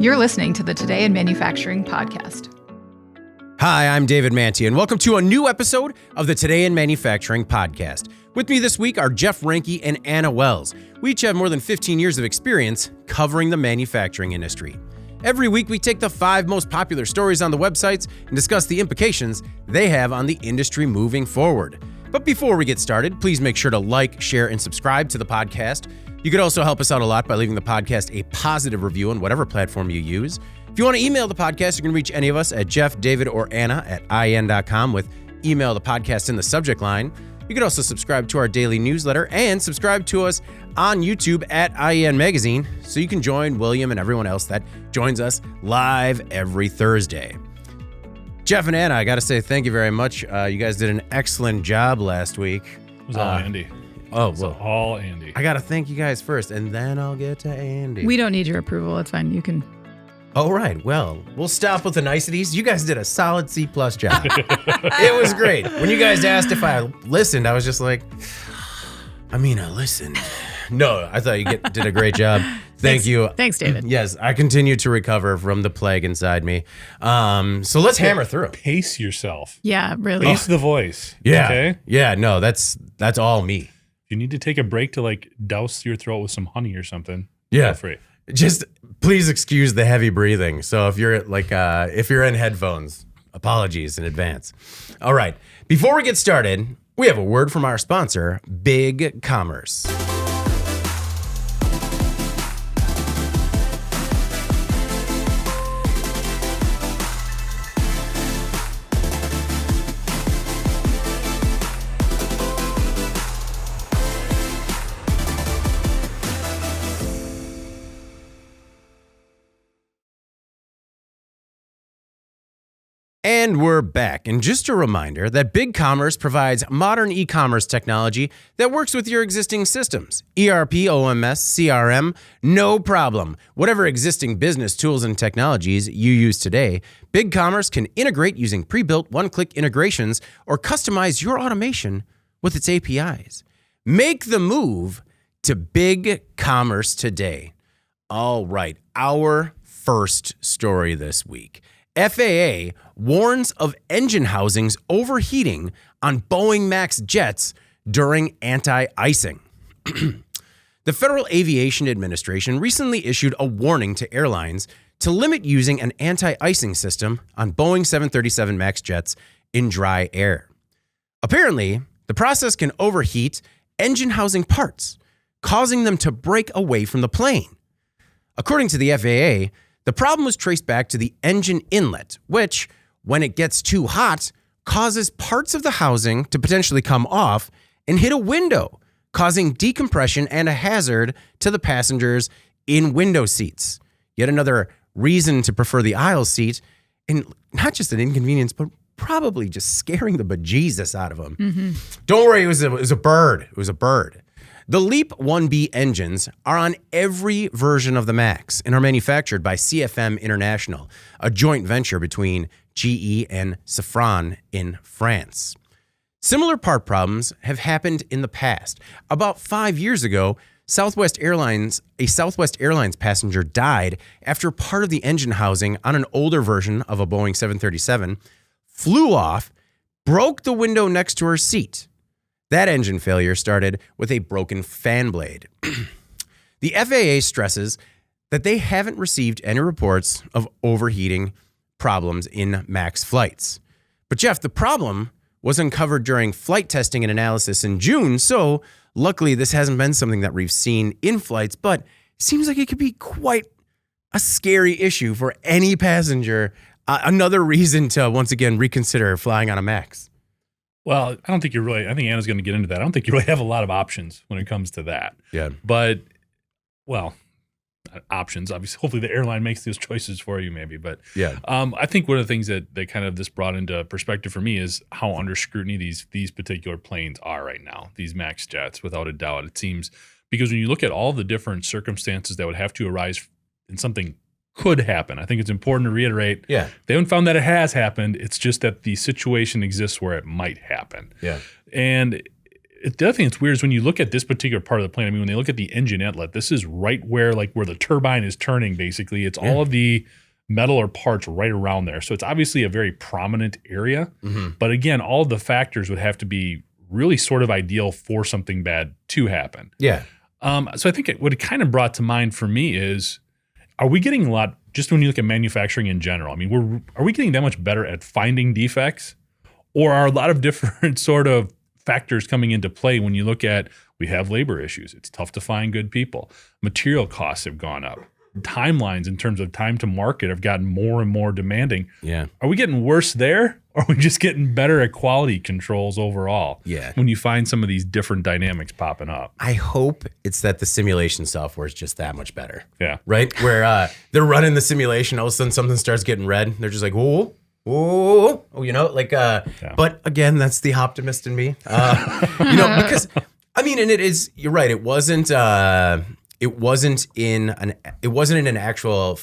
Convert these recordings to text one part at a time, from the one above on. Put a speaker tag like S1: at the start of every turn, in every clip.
S1: You're listening to the Today in Manufacturing podcast.
S2: Hi, I'm David Manti, and welcome to a new episode of the Today in Manufacturing podcast. With me this week are Jeff Ranke and Anna Wells. We each have more than 15 years of experience covering the manufacturing industry. Every week, we take the 5 most popular stories on the websites and discuss the implications they have on the industry moving forward. But before we get started, please make sure to like, share, and subscribe to the podcast. You could also help us out a lot by leaving the podcast a positive review on whatever platform you use. If you want to email the podcast, you can reach any of us at Jeff, David, or Anna at in.com with email the podcast in the subject line. You can also subscribe to our daily newsletter and subscribe to us on YouTube at IEN Magazine so you can join William and everyone else that joins us live every Thursday. Jeff and Anna, I got to say thank you very much. You guys did an excellent job last week.
S3: It was all Andy.
S2: Oh, well,
S3: all Andy.
S2: I got to thank you guys first, and then I'll get to Andy.
S1: We don't need your approval. It's fine. You can.
S2: All right. Well, we'll stop with the niceties. You guys did a solid C+ job. It was great. When you guys asked if I listened, I was just like, I listened. No, I thought you did a great job. Thanks, you.
S1: Thanks, David.
S2: Yes, I continue to recover from the plague inside me. So let's hammer through.
S3: Pace yourself.
S1: Yeah, really.
S3: Pace the voice.
S2: Yeah.
S3: Okay?
S2: Yeah, no, that's all me.
S3: You need to take a break to like douse your throat with some honey or something.
S2: Yeah.
S3: Feel free.
S2: Just please excuse the heavy breathing. So if you're in headphones, apologies in advance. All right. Before we get started, we have a word from our sponsor, Big Commerce. And we're back. And just a reminder that Big Commerce provides modern e-commerce technology that works with your existing systems. ERP, OMS, CRM, no problem. Whatever existing business tools and technologies you use today, Big Commerce can integrate using pre-built one-click integrations or customize your automation with its APIs. Make the move to Big Commerce today. All right, our first story this week. FAA warns of engine housings overheating on Boeing MAX jets during anti-icing. The Federal Aviation Administration recently issued a warning to airlines to limit using an anti-icing system on Boeing 737 MAX jets in dry air. Apparently, the process can overheat engine housing parts, causing them to break away from the plane. According to the FAA, the problem was traced back to the engine inlet, which, when it gets too hot, causes parts of the housing to potentially come off and hit a window, causing decompression and a hazard to the passengers in window seats. Yet another reason to prefer the aisle seat, and not just an inconvenience, but probably just scaring the bejesus out of them. Mm-hmm. Don't worry, it was a bird. It was a bird. The LEAP 1B engines are on every version of the MAX and are manufactured by CFM International, a joint venture between GE and Safran in France. Similar part problems have happened in the past. About 5 years ago, a Southwest Airlines passenger died after part of the engine housing on an older version of a Boeing 737 flew off, broke the window next to her seat. That engine failure started with a broken fan blade. The FAA stresses that they haven't received any reports of overheating problems in MAX flights. But Jeff, the problem was uncovered during flight testing and analysis in June, so luckily this hasn't been something that we've seen in flights, but it seems like it could be quite a scary issue for any passenger. Another reason to, once again, reconsider flying on a MAX.
S3: Well, I think Anna's going to get into that. I don't think you really have a lot of options when it comes to that.
S2: Yeah.
S3: But, well, options, obviously. Hopefully the airline makes those choices for you maybe. But
S2: yeah,
S3: I think one of the things that kind of this brought into perspective for me is how under scrutiny these particular planes are right now, these MAX jets, without a doubt. It seems, because when you look at all the different circumstances that would have to arise in something could happen. I think it's important to reiterate.
S2: Yeah.
S3: They haven't found that it has happened. It's just that the situation exists where it might happen.
S2: Yeah.
S3: And the other thing that's weird is when you look at this particular part of the plane, I mean, when they look at the engine outlet, this is right where the turbine is turning, basically. It's all of the metal or parts right around there. So it's obviously a very prominent area. Mm-hmm. But again, all of the factors would have to be really sort of ideal for something bad to happen.
S2: Yeah.
S3: So I think what it kind of brought to mind for me is, are we getting a lot, just when you look at manufacturing in general, I mean, are we getting that much better at finding defects? Or are a lot of different sort of factors coming into play when you look at, we have labor issues. It's tough to find good people. Material costs have gone up. Timelines in terms of time to market have gotten more and more demanding.
S2: Yeah.
S3: Are we getting worse there? Or are we just getting better at quality controls overall?
S2: Yeah.
S3: When you find some of these different dynamics popping up.
S2: I hope it's that the simulation software is just that much better.
S3: Yeah.
S2: Right? Where they're running the simulation, all of a sudden something starts getting red. They're just like, whoa. But again, that's the optimist in me. Because I mean, and it is, you're right. It wasn't in an actual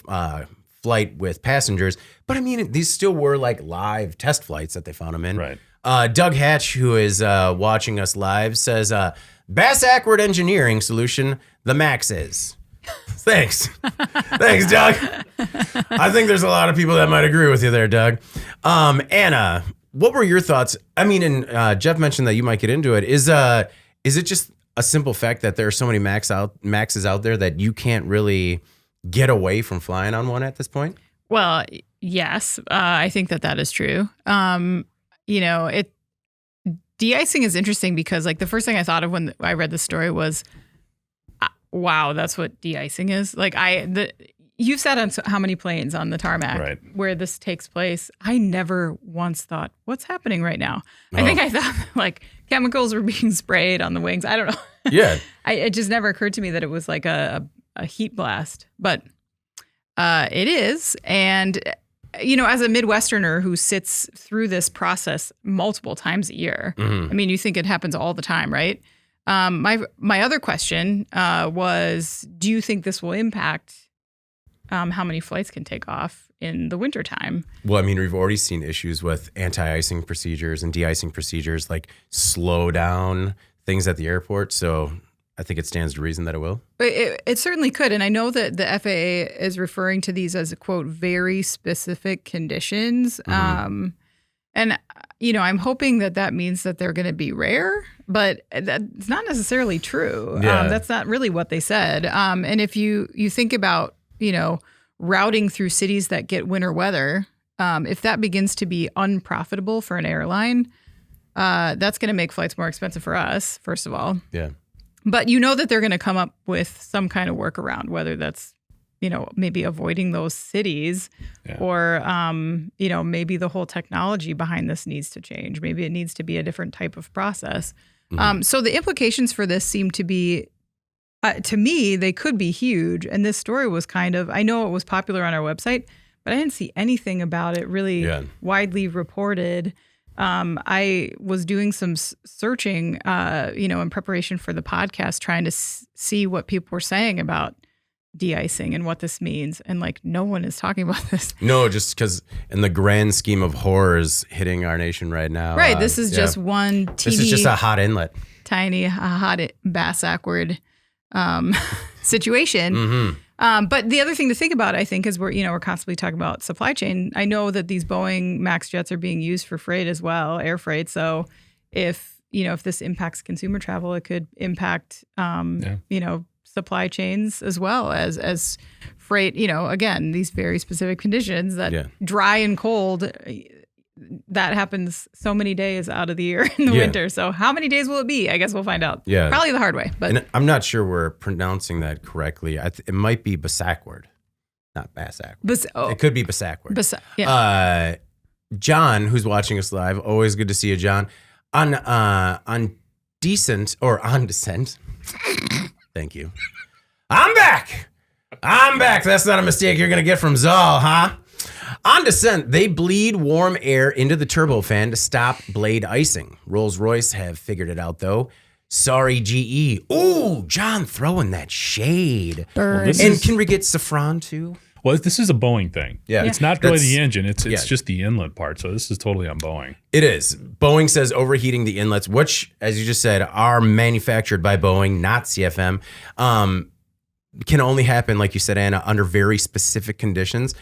S2: flight with passengers, but I mean, these still were like live test flights that they found them in.
S3: Right.
S2: Doug Hatch, who is watching us live, says, bass-ackward engineering solution, the max is. Thanks. Thanks, Doug. I think there's a lot of people that might agree with you there, Doug. Anna, what were your thoughts? I mean, and Jeff mentioned that you might get into it. Is it just a simple fact that there are so many maxes out there that you can't really get away from flying on one at this point?
S1: Well, yes, I think that is true. De-icing is interesting because like the first thing I thought of when I read the story was, wow, that's what de-icing is. Like you've sat on how many planes on the tarmac where this takes place. I never once thought, what's happening right now? Oh. I think I thought like chemicals were being sprayed on the wings. I don't know.
S2: Yeah.
S1: It just never occurred to me that it was like a heat blast, but it is. And, as a Midwesterner who sits through this process multiple times a year, I mean, you think it happens all the time, right? My other question was, do you think this will impact how many flights can take off in the wintertime?
S2: Well, I mean, we've already seen issues with anti-icing procedures and de-icing procedures, like slow down things at the airport. So I think it stands to reason that it will.
S1: It certainly could. And I know that the FAA is referring to these as, quote, very specific conditions. And, I'm hoping that means that they're going to be rare, but that's not necessarily true.
S2: Yeah.
S1: That's not really what they said. And if you think about, routing through cities that get winter weather, if that begins to be unprofitable for an airline, that's going to make flights more expensive for us, first of all.
S2: Yeah.
S1: But that they're going to come up with some kind of workaround, whether that's, maybe avoiding those cities or, maybe the whole technology behind this needs to change. Maybe it needs to be a different type of process. So the implications for this seem to be, to me, they could be huge. And this story was I know it was popular on our website, but I didn't see anything about it really widely reported. I was doing some searching, in preparation for the podcast, trying to see what people were saying about de-icing and what this means. And no one is talking about this. No,
S2: just because in the grand scheme of horrors hitting our nation right now.
S1: Right. This is just one teeny.
S2: This is just a hot inlet.
S1: Tiny, hot, bass-ackward situation. But the other thing to think about, I think, is we're constantly talking about supply chain. I know that these Boeing MAX jets are being used for freight as well, air freight. So if this impacts consumer travel, it could impact, supply chains as well as freight, again, these very specific conditions that dry and cold, that happens so many days out of the year in the winter. So how many days will it be? I guess we'll find out.
S2: Yeah.
S1: Probably the hard way. But
S2: and I'm not sure we're pronouncing that correctly. It might be bass-ackward, not bass-ackward. It could be bass-ackward. John, who's watching us live, always good to see you, John. On Descent. Thank you. I'm back. That's not a mistake you're going to get from Zal, huh? On Descent, they bleed warm air into the turbofan to stop blade icing. Rolls-Royce have figured it out, though. Sorry, GE. Ooh, John throwing that shade.
S1: Burn.
S2: And can we get Safran, too?
S3: Well, this is a Boeing thing.
S2: Yeah.
S3: It's not really
S2: That's-
S3: the engine. It's
S2: yeah.
S3: just the inlet part. So this is totally on Boeing.
S2: It is. Boeing says overheating the inlets, which, as you just said, are manufactured by Boeing, not CFM, can only happen, like you said, Anna, under very specific conditions.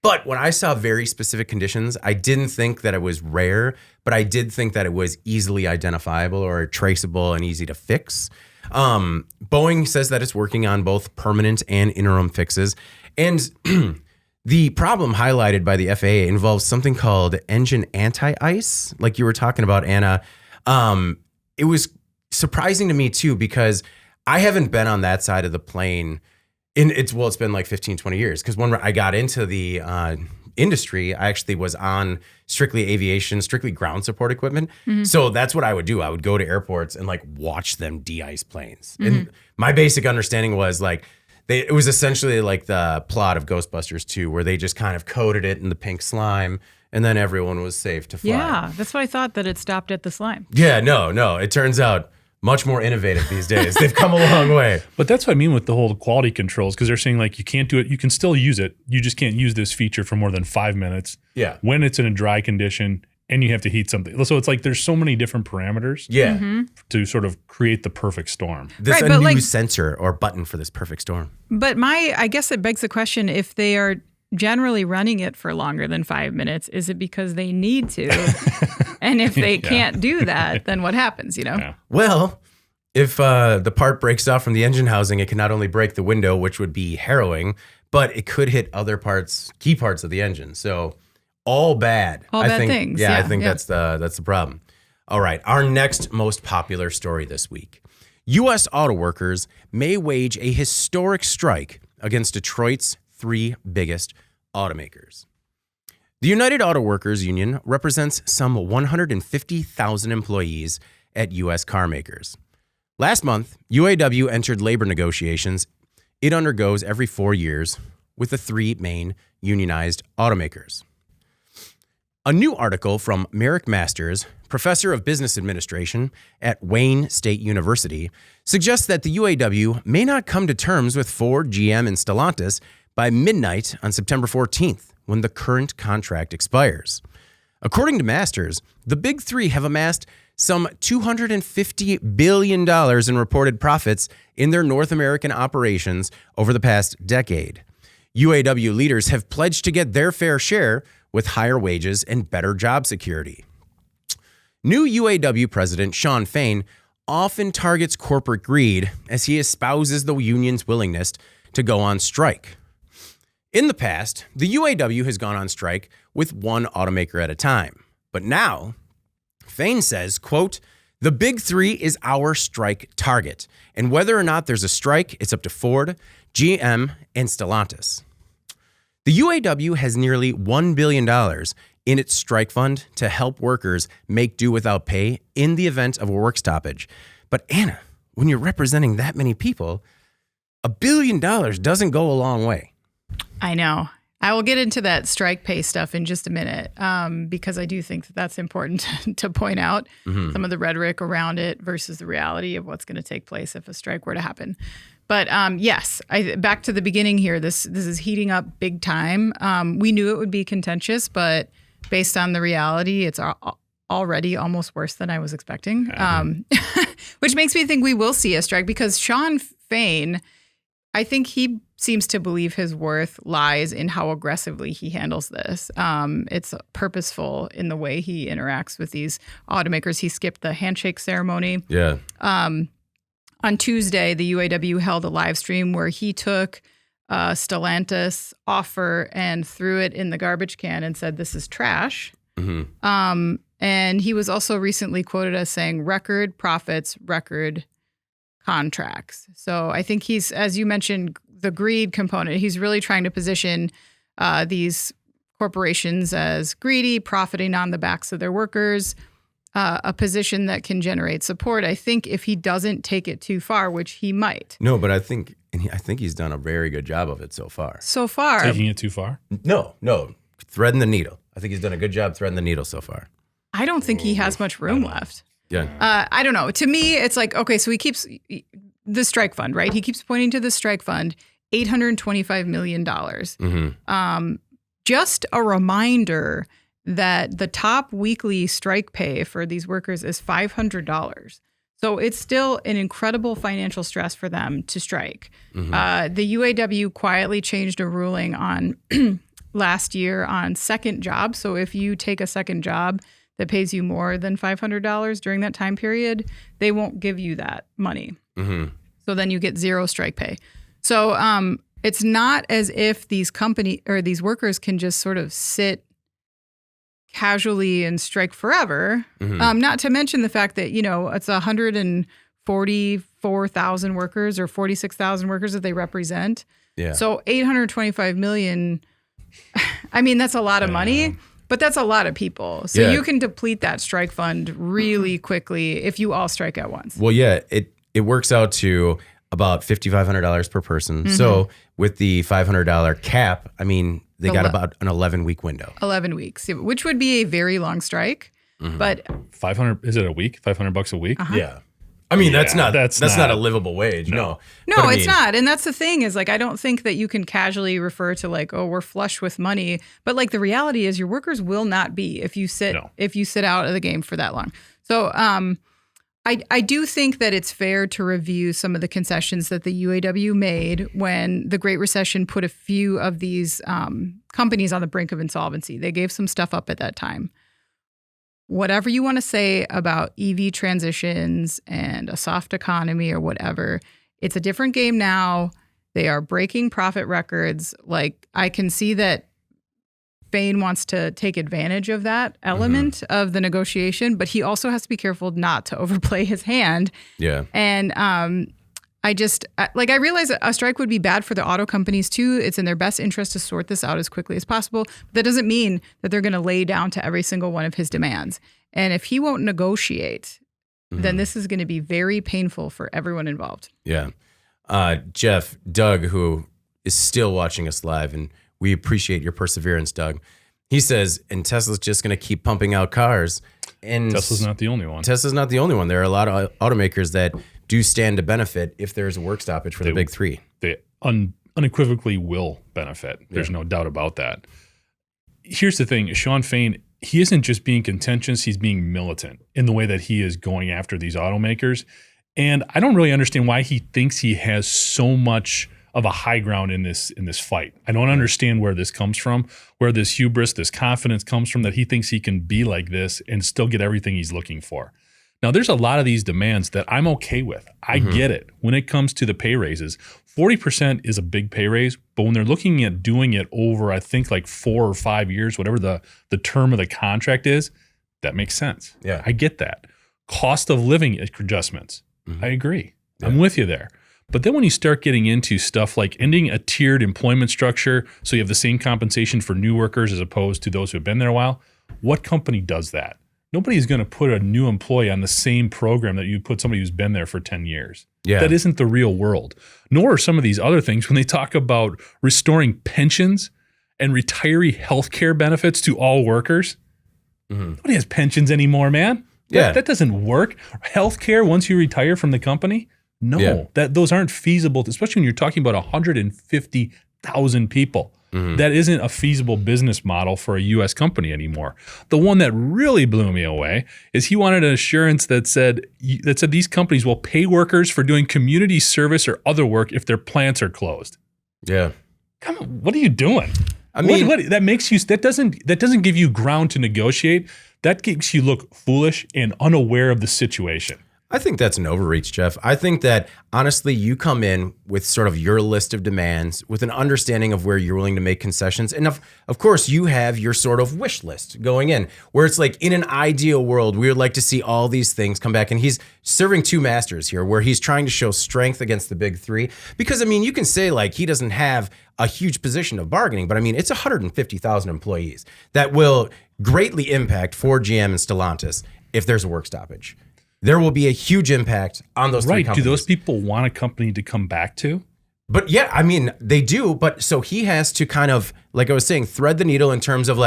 S2: But when I saw very specific conditions, I didn't think that it was rare, but I did think that it was easily identifiable or traceable and easy to fix. Boeing says that it's working on both permanent and interim fixes. And the problem highlighted by the FAA involves something called engine anti-ice, like you were talking about, Anna. It was surprising to me, too, because I haven't been on that side of the plane. It's been like 15, 20 years. Because when I got into the industry, I actually was on strictly aviation, strictly ground support equipment. Mm-hmm. So that's what I would do. I would go to airports and like watch them de-ice planes. Mm-hmm. And my basic understanding was like, it was essentially like the plot of Ghostbusters 2, where they just kind of coated it in the pink slime and then everyone was safe to fly.
S1: Yeah, that's what I thought, that it stopped at the slime.
S2: Yeah, no. It turns out much more innovative these days. They've come a long way.
S3: But that's what I mean with the whole quality controls, because they're saying like you can't do it. You can still use it. You just can't use this feature for more than 5 minutes.
S2: Yeah.
S3: When it's in a dry condition and you have to heat something. So it's like there's so many different parameters.
S2: Yeah.
S3: To sort of create the perfect storm.
S2: This
S1: Right,
S2: a
S1: but
S2: new
S1: like-
S2: sensor or button for this perfect storm.
S1: But I guess it begs the question, if they are generally running it for longer than 5 minutes, is it because they need to? And if they can't do that, then what happens, you know?
S3: Yeah.
S2: Well, if the part breaks off from the engine housing, it can not only break the window, which would be harrowing, but it could hit other parts, key parts of the engine. So all bad.
S1: All bad things.
S2: Yeah, I
S1: Yeah,
S2: think
S1: yeah.
S2: that's the problem. All right, our next most popular story this week. U.S. Autoworkers may wage a historic strike against Detroit's 3 biggest automakers. The United Auto Workers Union represents some 150,000 employees at U.S. car makers. Last month, UAW entered labor negotiations it undergoes every 4 years with the 3 main unionized automakers. A new article from Merrick Masters, professor of business administration at Wayne State University, suggests that the UAW may not come to terms with Ford, GM, and Stellantis by midnight on September 14th, when the current contract expires. According to Masters, the Big Three have amassed some $250 billion in reported profits in their North American operations over the past decade. UAW leaders have pledged to get their fair share with higher wages and better job security. New UAW President Shawn Fain often targets corporate greed as he espouses the union's willingness to go on strike. In the past, the UAW has gone on strike with one automaker at a time. But now, Fain says, quote, "The Big Three is our strike target. And whether or not there's a strike, it's up to Ford, GM, and Stellantis." The UAW has nearly $1 billion in its strike fund to help workers make do without pay in the event of a work stoppage. But Anna, when you're representing that many people, $1 billion doesn't go a long way.
S1: I know. I will get into that strike pay stuff in just a minute, because I do think that that's important to point out some of the rhetoric around it versus the reality of what's going to take place if a strike were to happen. But yes, back to the beginning here. This is heating up big time. We knew it would be contentious, but based on the reality, it's already almost worse than I was expecting. Which makes me think we will see a strike, because Shawn Fain, I think he seems to believe his worth lies in how aggressively he handles this. It's purposeful in the way he interacts with these automakers. He skipped the handshake ceremony.
S2: Yeah.
S1: On Tuesday, the UAW held a live stream where he took Stellantis offer and threw it in the garbage can and said, "This is trash." Mm-hmm. And he was also recently quoted as saying, "Record profits, record contracts." So I think he's, as you mentioned, the greed component, he's really trying to position these corporations as greedy, profiting on the backs of their workers, a position that can generate support. I think if he doesn't take it too far, which he might.
S2: No, but I think he's done a very good job of it so far.
S3: Taking it too far?
S2: No, threading the needle. I think he's done a good job threading the needle so far.
S1: I don't think he has much room left.
S2: Yeah.
S1: I don't know. To me, it's like, okay, so he keeps the strike fund, right? He keeps pointing to the strike fund. $825 million. Just a reminder that the top weekly strike pay for these workers is $500. So it's still an incredible financial stress for them to strike. The UAW quietly changed a ruling on last year on second job. So if you take a second job that pays you more than $500 during that time period, they won't give you that money. So then you get zero strike pay. So it's not as if these these workers can just sort of sit casually and strike forever. Not to mention the fact that, it's 144,000 workers or 46,000 workers that they represent.
S2: Yeah.
S1: So 825 million, I mean, that's a lot of money, but that's a lot of people. So you can deplete that strike fund really quickly if you all strike at once.
S2: Well, yeah, it works out to about $5,500 per person. So with the $500 cap, I mean, they got about an 11-week window. 11
S1: weeks, which would be a very long strike. But
S3: 500, is it a week? $500 a week?
S2: Yeah. I mean, that's not a livable wage. No,
S1: it's not. And that's the thing is I don't think that you can casually refer to we're flush with money. But the reality is your workers will not be if you sit out of the game for that long. So I do think that it's fair to review some of the concessions that the UAW made when the Great Recession put a few of these companies on the brink of insolvency. They gave some stuff up at that time. Whatever you want to say about EV transitions and a soft economy or whatever, it's a different game now. They are breaking profit records. I can see that Fain wants to take advantage of that element of the negotiation, but he also has to be careful not to overplay his hand.
S2: Yeah.
S1: And I realize a strike would be bad for the auto companies too. It's in their best interest to sort this out as quickly as possible. But that doesn't mean that they're going to lay down to every single one of his demands. And if he won't negotiate, then this is going to be very painful for everyone involved.
S2: Yeah. Jeff, Doug, who is still watching us live, and we appreciate your perseverance, Doug. He says, and Tesla's just going to keep pumping out cars. And
S3: Tesla's not the only one.
S2: There are a lot of automakers that do stand to benefit if there's a work stoppage for the big three.
S3: They unequivocally will benefit. There's no doubt about that. Here's the thing. Shawn Fain, he isn't just being contentious. He's being militant in the way that he is going after these automakers. And I don't really understand why he thinks he has so much of a high ground in this fight. I don't understand where this comes from, where this hubris, this confidence comes from, that he thinks he can be like this and still get everything he's looking for. Now, there's a lot of these demands that I'm okay with. I get it. When it comes to the pay raises, 40% is a big pay raise, but when they're looking at doing it over, I think 4 or 5 years, whatever the term of the contract is, that makes sense.
S2: Yeah.
S3: I get that. Cost of living adjustments. I agree. Yeah. I'm with you there. But then when you start getting into stuff like ending a tiered employment structure, so you have the same compensation for new workers as opposed to those who have been there a while, what company does that? Nobody's going to put a new employee on the same program that you put somebody who's been there for 10 years. Yeah. That isn't the real world. Nor are some of these other things when they talk about restoring pensions and retiree health care benefits to all workers. Nobody has pensions anymore, man.
S2: Yeah.
S3: That doesn't work. Health care once you retire from the company? No, those aren't feasible, especially when you're talking about 150,000 people. That isn't a feasible business model for a U.S. company anymore. The one that really blew me away is he wanted an assurance that said these companies will pay workers for doing community service or other work if their plants are closed.
S2: Yeah.
S3: Come on, what are you doing?
S2: I mean,
S3: that doesn't give you ground to negotiate. That makes you look foolish and unaware of the situation.
S2: I think that's an overreach, Jeff. I think that, honestly, you come in with sort of your list of demands with an understanding of where you're willing to make concessions. And of course, you have your sort of wish list going in, where it's in an ideal world, we would like to see all these things come back. And he's serving two masters here, where he's trying to show strength against the big three. Because, you can say, he doesn't have a huge position of bargaining, but, it's 150,000 employees that will greatly impact Ford, GM, and Stellantis if there's a work stoppage. There will be a huge impact on those three companies.
S3: Do those people want a company to come back to?
S2: But yeah, they do. But so he has to kind of, like I was saying, thread the needle in terms of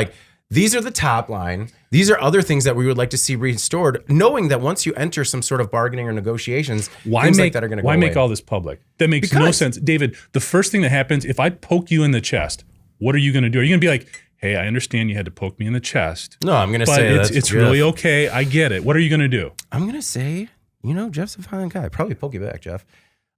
S2: these are the top line. These are other things that we would like to see restored, knowing that once you enter some sort of bargaining or negotiations, things like that are going to go away.
S3: Why make all this public? That makes no sense. David, the first thing that happens, if I poke you in the chest, what are you going to do? Are you going to be like, hey, I understand you had to poke me in the chest.
S2: No, I'm going to say
S3: it's really okay. I get it. What are you going to do?
S2: I'm going to say, Jeff's a violent guy. Probably poke you back, Jeff.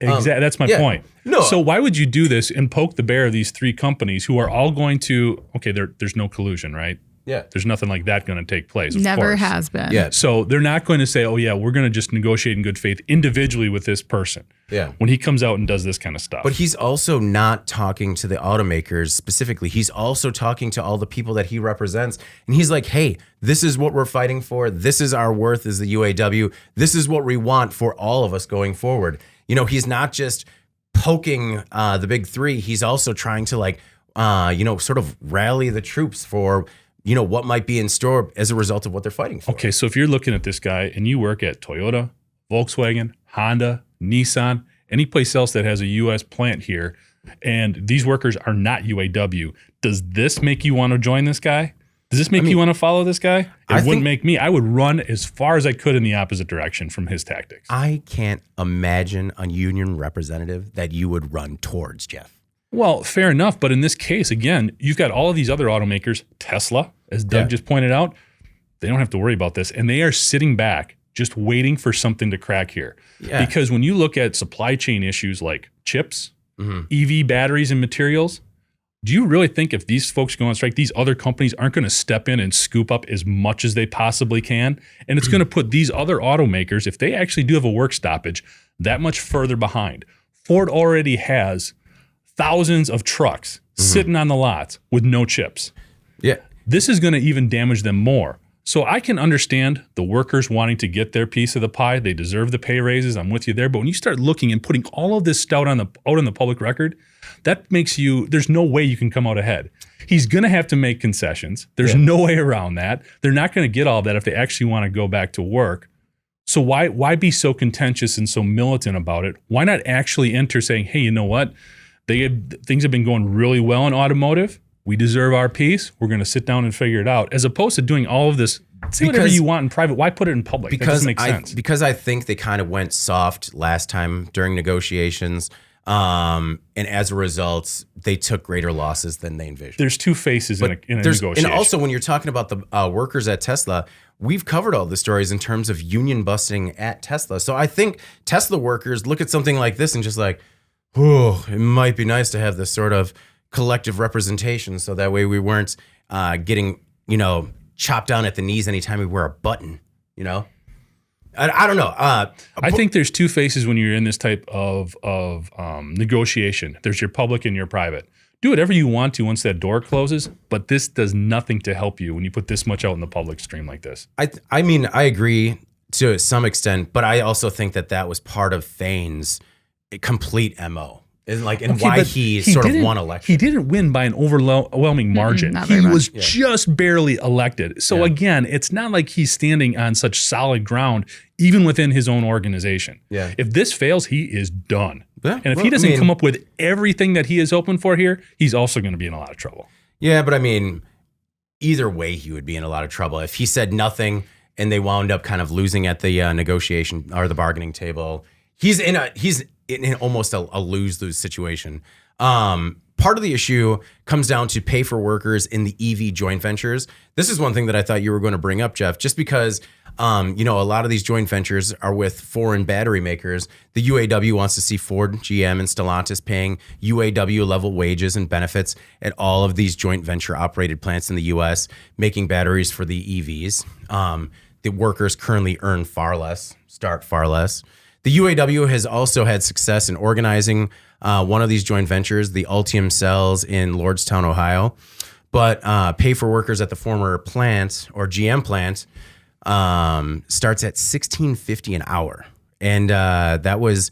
S3: Exactly. That's my point.
S2: No.
S3: So why would you do this and poke the bear of these three companies who are all going to, okay, there's no collusion, right?
S2: Yeah.
S3: There's nothing like that going to take place.
S1: Never has been.
S2: Yeah.
S3: So they're not going to say, oh, yeah, we're going to just negotiate in good faith individually with this person.
S2: Yeah.
S3: When he comes out and does this kind of stuff.
S2: But he's also not talking to the automakers specifically. He's also talking to all the people that he represents. And he's like, hey, this is what we're fighting for. This is our worth as the UAW. This is what we want for all of us going forward. He's not just poking the big three. He's also trying to sort of rally the troops for what might be in store as a result of what they're fighting for.
S3: Okay, so if you're looking at this guy and you work at Toyota, Volkswagen, Honda, Nissan, any place else that has a U.S. plant here, and these workers are not UAW, does this make you want to join this guy? Does this make you want to follow this guy? It wouldn't make me. I would run as far as I could in the opposite direction from his tactics.
S2: I can't imagine a union representative that you would run towards, Jeff.
S3: Well, fair enough. But in this case, again, you've got all of these other automakers, Tesla, as Doug just pointed out, they don't have to worry about this. And they are sitting back just waiting for something to crack here. Yeah. Because when you look at supply chain issues like chips, EV batteries and materials, do you really think if these folks go on strike, these other companies aren't going to step in and scoop up as much as they possibly can? And it's going to put these other automakers, if they actually do have a work stoppage, that much further behind. Ford already has thousands of trucks sitting on the lots with no chips.
S2: Yeah.
S3: This is going to even damage them more. So I can understand the workers wanting to get their piece of the pie. They deserve the pay raises. I'm with you there. But when you start looking and putting all of this out on the public record, that makes there's no way you can come out ahead. He's going to have to make concessions. There's no way around that. They're not going to get all of that if they actually want to go back to work. So why be so contentious and so militant about it? Why not actually enter saying, hey, you know what? Things have been going really well in automotive. We deserve our piece. We're going to sit down and figure it out, as opposed to doing all of this. Say whatever you want in private. Why put it in public? That doesn't make sense.
S2: Because I think they kind of went soft last time during negotiations. And as a result, they took greater losses than they envisioned.
S3: There's two faces in a negotiation.
S2: And also, when you're talking about the workers at Tesla, we've covered all the stories in terms of union busting at Tesla. So I think Tesla workers look at something like this and just like, oh, it might be nice to have this sort of collective representation, so that way we weren't getting, chopped down at the knees anytime we wear a button, I don't know.
S3: I think there's two faces when you're in this type of negotiation. There's your public and your private. Do whatever you want to once that door closes, but this does nothing to help you when you put this much out in the public stream like this.
S2: I mean, I agree to some extent, but I also think that was part of Thane's complete MO. Why he sort of won election.
S3: He didn't win by an overwhelming margin. He was just barely elected. So again, it's not like he's standing on such solid ground, even within his own organization.
S2: Yeah.
S3: If this fails, he is done.
S2: Yeah,
S3: and if he doesn't come up with everything that he is hoping for here, he's also going to be in a lot of trouble.
S2: Yeah, but I mean, either way, he would be in a lot of trouble. If he said nothing and they wound up kind of losing at the negotiation or the bargaining table, he's in almost a lose-lose situation. Part of the issue comes down to pay for workers in the EV joint ventures. This is one thing that I thought you were going to bring up, Jeff, just because, a lot of these joint ventures are with foreign battery makers. The UAW wants to see Ford, GM, and Stellantis paying UAW level wages and benefits at all of these joint venture operated plants in the U.S., making batteries for the EVs. The workers currently earn far less, start far less. The UAW has also had success in organizing one of these joint ventures, the Ultium Cells in Lordstown, Ohio. But pay for workers at the former plant or GM plant starts at $16.50 an hour. And that was,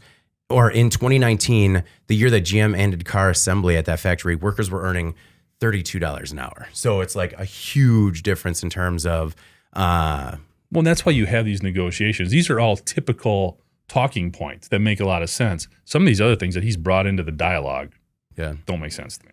S2: or in 2019, the year that GM ended car assembly at that factory, workers were earning $32 an hour. So it's like a huge difference in terms of.
S3: Well, that's why you have these negotiations. These are all typical talking points that make a lot of sense. Some of these other things that he's brought into the dialogue don't make sense to me.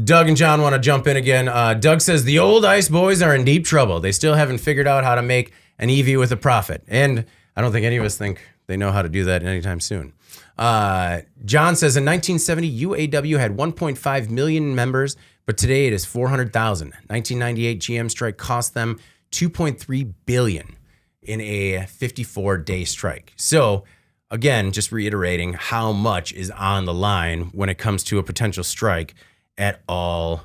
S2: Doug and John want to jump in again. Doug says the old ICE boys are in deep trouble. They still haven't figured out how to make an EV with a profit. And I don't think any of us think they know how to do that anytime soon. John says in 1970, UAW had 1.5 million members, but today it is 400,000. 1998 GM strike cost them $2.3 billion in a 54-day strike. So again, just reiterating how much is on the line when it comes to a potential strike at all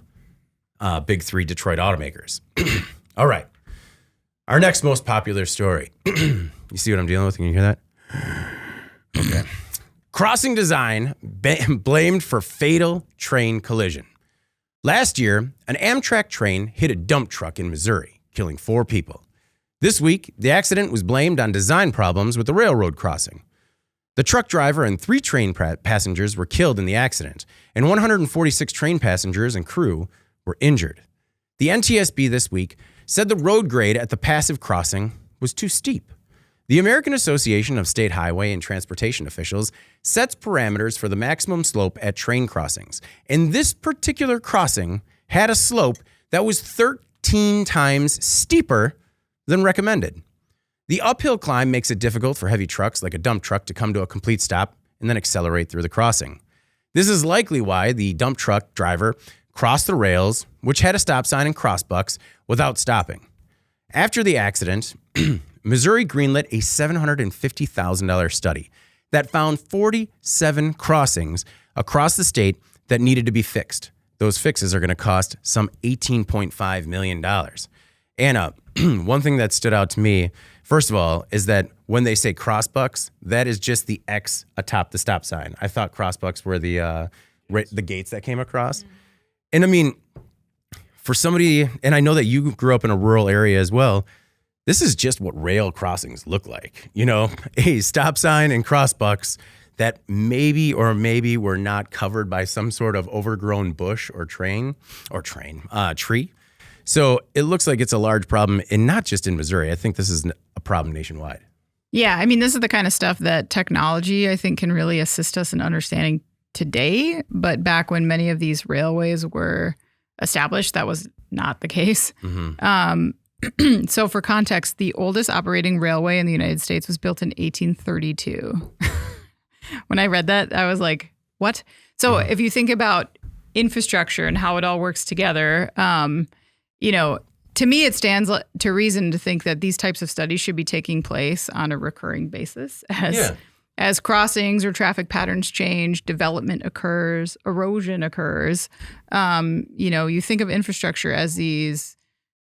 S2: big three Detroit automakers. All right. Our next most popular story. You see what I'm dealing with? Can you hear that? Okay. Crossing design blamed for fatal train collision. Last year, an Amtrak train hit a dump truck in Missouri, killing 4 people. This week, the accident was blamed on design problems with the railroad crossing. The truck driver and 3 train passengers were killed in the accident, and 146 train passengers and crew were injured. The NTSB this week said the road grade at the passive crossing was too steep. The American Association of State Highway and Transportation Officials sets parameters for the maximum slope at train crossings, and this particular crossing had a slope that was 13 times steeper than recommended. The uphill climb makes it difficult for heavy trucks like a dump truck to come to a complete stop and then accelerate through the crossing. This is likely why the dump truck driver crossed the rails, which had a stop sign and crossbucks, without stopping. After the accident, Missouri greenlit a $750,000 study that found 47 crossings across the state that needed to be fixed. Those fixes are going to cost some $18.5 million. Anna, one thing that stood out to me, first of all, is that when they say crossbucks, that is just the X atop the stop sign. I thought crossbucks were the gates that came across. And I mean, for somebody, and I know that you grew up in a rural area as well, this is just what rail crossings look like. You know, a stop sign and crossbucks that maybe were not covered by some sort of overgrown bush or tree. So it looks like it's a large problem, and not just in Missouri. I think this is a problem nationwide.
S1: Yeah, I mean, this is the kind of stuff that technology, I think, can really assist us in understanding today. But back when many of these railways were established, that was not the case. Mm-hmm. So for context, the oldest operating railway in the United States was built in 1832. When I read that, I was like, what? So if you think about infrastructure and how it all works together, you know, to me, it stands to reason to think that these types of studies should be taking place on a recurring basis as crossings or traffic patterns change, development occurs, erosion occurs. You know, you think of infrastructure as these,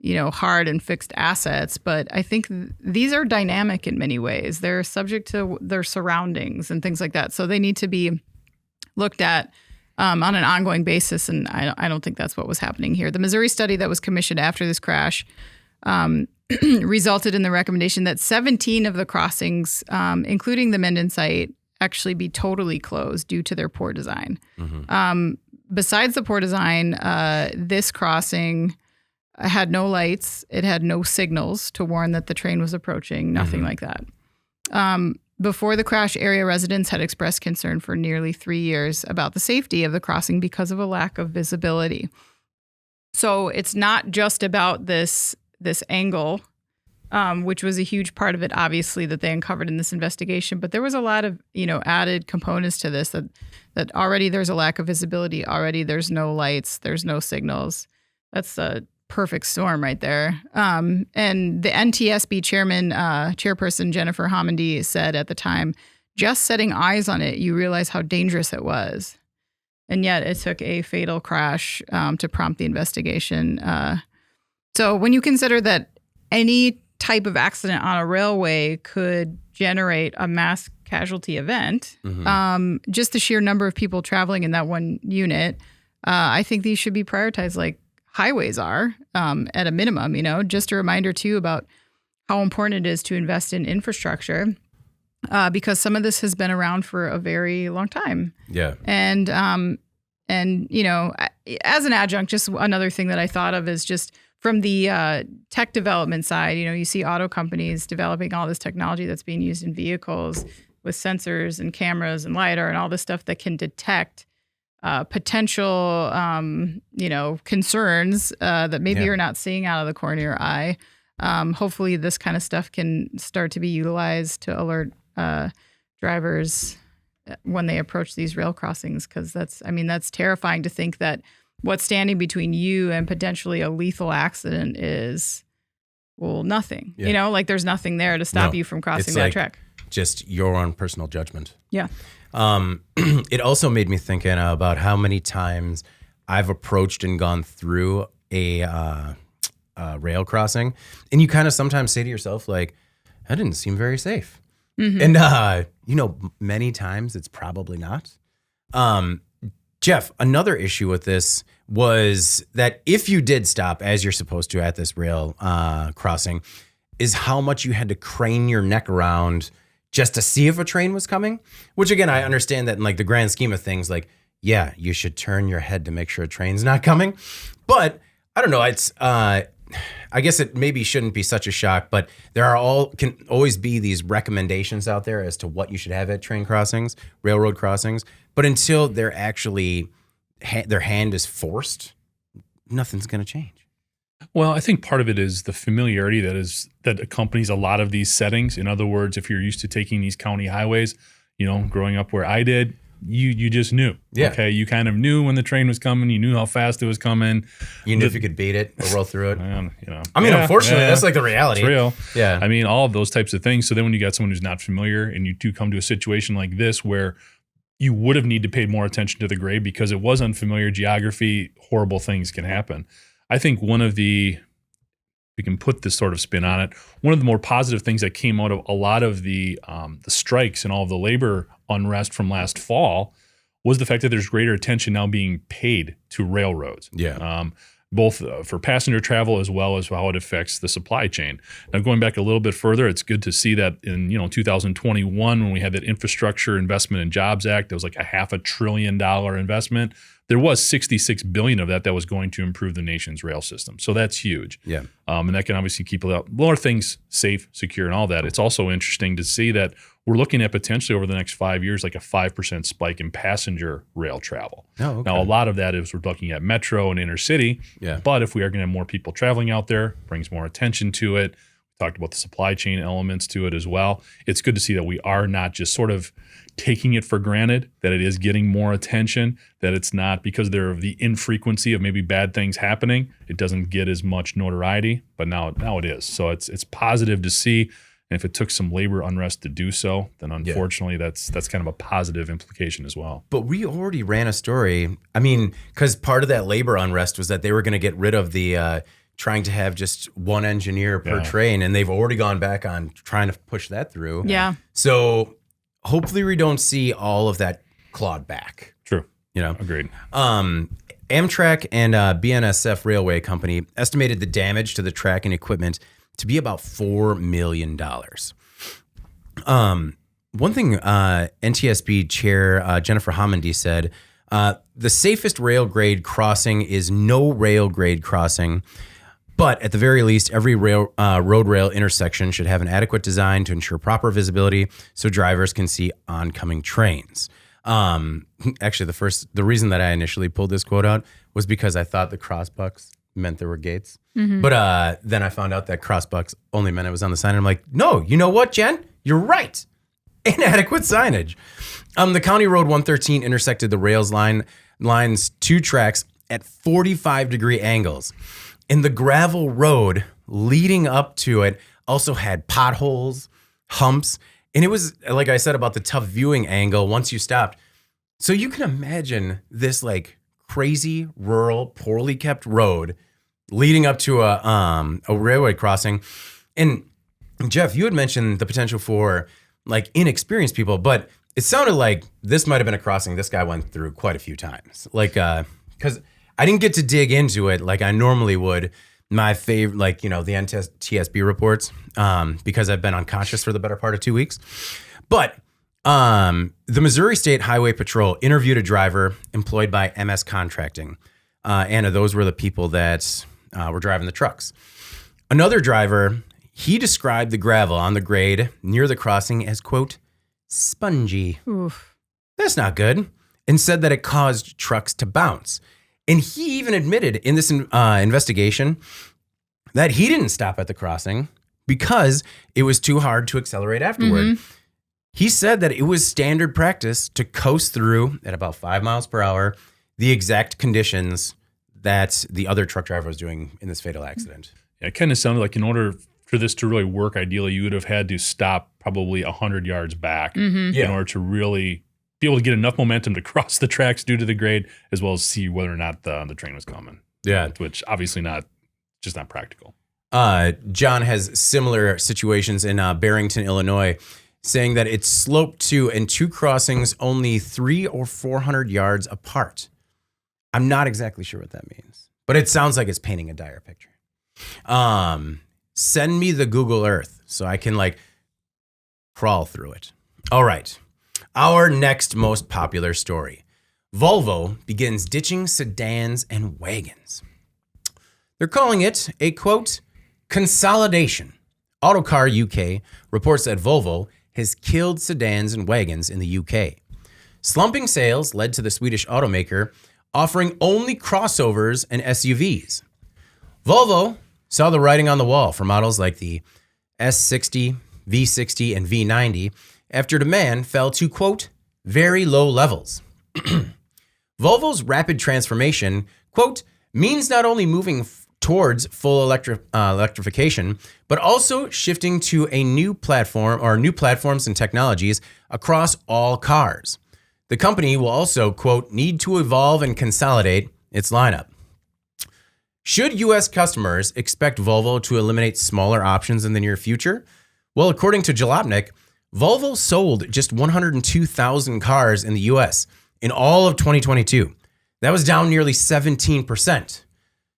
S1: you know, hard and fixed assets, but I think these are dynamic in many ways. They're subject to their surroundings and things like that. So they need to be looked at on an ongoing basis, and I don't think that's what was happening here. The Missouri study that was commissioned after this crash resulted in the recommendation that 17 of the crossings, including the Menden site, actually be totally closed due to their poor design. Mm-hmm. Besides the poor design, this crossing had no lights. It had no signals to warn that the train was approaching, nothing like that. Before the crash, area residents had expressed concern for nearly 3 years about the safety of the crossing because of a lack of visibility. So it's not just about this angle, which was a huge part of it, obviously, that they uncovered in this investigation. But there was a lot of, you know, added components to this that already there's a lack of visibility. Already there's no lights. There's no signals. That's a perfect storm right there. And the NTSB chairperson, Jennifer Homendy, said at the time, just setting eyes on it, you realize how dangerous it was. And yet it took a fatal crash to prompt the investigation. So when you consider that any type of accident on a railway could generate a mass casualty event, just the sheer number of people traveling in that one unit, I think these should be prioritized like highways are at a minimum. You know, just a reminder too about how important it is to invest in infrastructure because some of this has been around for a very long time. Yeah. And you know, as an adjunct, just another thing that I thought of is just from the tech development side, you know, you see auto companies developing all this technology that's being used in vehicles with sensors and cameras and LiDAR and all this stuff that can detect potential, concerns that maybe you're not seeing out of the corner of your eye. Hopefully this kind of stuff can start to be utilized to alert drivers when they approach these rail crossings, because that's terrifying to think that what's standing between you and potentially a lethal accident is, well, nothing.
S2: Yeah.
S1: There's nothing there to stop you from crossing that track.
S2: Just your own personal judgment.
S1: Yeah.
S2: It also made me thinking about how many times I've approached and gone through a rail crossing, and you kind of sometimes say to yourself, like, that didn't seem very safe. Mm-hmm. And, many times it's probably not. Jeff, another issue with this was that if you did stop as you're supposed to at this rail crossing, is how much you had to crane your neck around just to see if a train was coming. Which, again, I understand that in the grand scheme of things, yeah, you should turn your head to make sure a train's not coming. But I don't know. It's I guess it maybe shouldn't be such a shock, but there can always be these recommendations out there as to what you should have at train crossings, railroad crossings. But until they're actually their hand is forced, nothing's going to change.
S3: Well, I think part of it is the familiarity that accompanies a lot of these settings. In other words, if you're used to taking these county highways, growing up where I did, you just knew.
S2: Yeah.
S3: Okay. You kind of knew when the train was coming. You knew how fast it was coming.
S2: You knew if you could beat it or roll through it.
S3: Unfortunately,
S2: that's the reality.
S3: It's real.
S2: Yeah.
S3: All of those types of things. So then when you got someone who's not familiar and you do come to a situation like this where you would have needed to pay more attention to the grade because it was unfamiliar geography, horrible things can happen. I think we can put this sort of spin on it. One of the more positive things that came out of a lot of the strikes and all of the labor unrest from last fall was the fact that there's greater attention now being paid to railroads.
S2: Yeah.
S3: Both for passenger travel as well as how it affects the supply chain. Now, going back a little bit further, it's good to see that in 2021, when we had that Infrastructure Investment and Jobs Act, there was like a $500 billion investment. There was $66 billion of that was going to improve the nation's rail system. So that's huge.
S2: Yeah.
S3: And that can obviously keep more things safe, secure, and all that. It's also interesting to see that we're looking at potentially over the next 5 years, like a 5% spike in passenger rail travel.
S2: Oh, okay.
S3: Now, a lot of that is we're looking at metro and intercity.
S2: Yeah.
S3: But if we are going to have more people traveling out there, brings more attention to it. We talked about the supply chain elements to it as well. It's good to see that we are not just sort of taking it for granted, that it is getting more attention, that it's not because of the infrequency of maybe bad things happening, it doesn't get as much notoriety, but now it is. So it's positive to see. And if it took some labor unrest to do so, then unfortunately that's kind of a positive implication as well.
S2: But we already ran a story. Because part of that labor unrest was that they were going to get rid of the trying to have just one engineer per train, and they've already gone back on trying to push that through.
S1: Yeah.
S2: So hopefully we don't see all of that clawed back.
S3: True.
S2: Agreed.
S3: Amtrak
S2: and BNSF Railway Company estimated the damage to the track and equipment to be about $4 million. One thing NTSB Chair Jennifer Homendy said, the safest rail grade crossing is no rail grade crossing, but at the very least, every road rail intersection should have an adequate design to ensure proper visibility so drivers can see oncoming trains. Actually, the reason that I initially pulled this quote out was because I thought the crossbucks meant there were gates. Mm-hmm. But then I found out that crossbucks only meant it was on the sign. And I'm like, no, you know what, Jen? You're right. Inadequate signage. The County Road 113 intersected the line's two tracks at 45-degree angles. And the gravel road leading up to it also had potholes, humps. And it was, like I said, about the tough viewing angle once you stopped. So you can imagine this crazy, rural, poorly kept road leading up to a railway crossing. And Jeff, you had mentioned the potential for inexperienced people, but it sounded like this might have been a crossing this guy went through quite a few times. Because I didn't get to dig into it like I normally would. My favorite, the NTSB reports, because I've been unconscious for the better part of 2 weeks. But the Missouri State Highway Patrol interviewed a driver employed by MS Contracting. Anna, those were the people that were driving the trucks. Another driver, he described the gravel on the grade near the crossing as, quote, spongy.
S1: Oof.
S2: That's not good. and said that it caused trucks to bounce. And he even admitted in this investigation that he didn't stop at the crossing because it was too hard to accelerate afterward.
S1: Mm-hmm.
S2: He said that it was standard practice to coast through at about 5 miles per hour the exact conditions that the other truck driver was doing in this fatal accident.
S3: Yeah, it kind of sounded like in order for this to really work, ideally, you would have had to stop probably 100 yards back in order to really be able to get enough momentum to cross the tracks due to the grade, as well as see whether or not the train was coming.
S2: Yeah.
S3: Which obviously just not practical.
S2: John has similar situations in Barrington, Illinois, saying that it's sloped to and two crossings only 300 or 400 yards apart. I'm not exactly sure what that means, but it sounds like it's painting a dire picture. Send me the Google Earth so I can crawl through it. All right. Our next most popular story. Volvo begins ditching sedans and wagons. They're calling it a, quote, consolidation. Autocar UK reports that Volvo has killed sedans and wagons in the UK. Slumping sales led to the Swedish automaker offering only crossovers and SUVs. Volvo saw the writing on the wall for models like the S60, V60, and V90 after demand fell to, quote, very low levels. Volvo's rapid transformation, quote, means not only moving towards full electrification, but also shifting to a new platform or new platforms and technologies across all cars. The company will also, quote, need to evolve and consolidate its lineup. Should U.S. customers expect Volvo to eliminate smaller options in the near future? Well, according to Jalopnik, Volvo sold just 102,000 cars in the U.S. in all of 2022. That was down nearly 17%.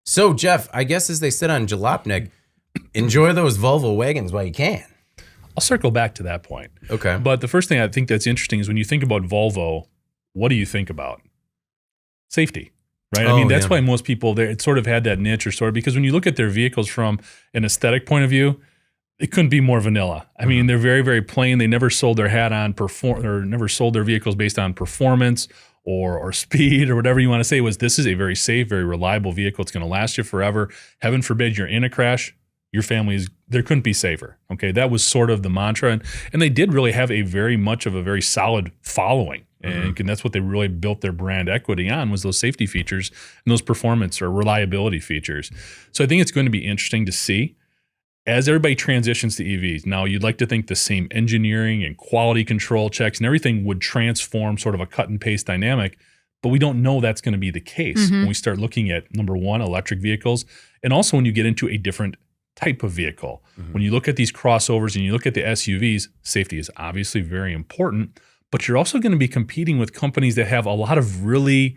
S2: So, Jeff, I guess as they said on Jalopnik, enjoy those Volvo wagons while you can.
S3: I'll circle back to that point.
S2: Okay.
S3: But the first thing I think that's interesting is when you think about Volvo, what do you think about? Safety, right? I mean, that's why most people, it sort of had that niche or sort of, because when you look at their vehicles from an aesthetic point of view, it couldn't be more vanilla. I mean, they're very, very plain. They never sold their hat on or never sold their vehicles based on performance or speed or whatever you want to say. This is a very safe, very reliable vehicle. It's going to last you forever. Heaven forbid you're in a crash. Your there couldn't be safer. Okay. That was sort of the mantra. And they did really have a very solid following. And that's what they really built their brand equity on, was those safety features and those performance or reliability features. So I think it's going to be interesting to see as everybody transitions to EVs. Now, you'd like to think the same engineering and quality control checks and everything would transform sort of a cut and paste dynamic, but we don't know that's going to be the case when we start looking at, number one, electric vehicles, and also when you get into a different type of vehicle. When you look at these crossovers and you look at the SUVs, safety is obviously very important, but you're also going to be competing with companies that have a lot of really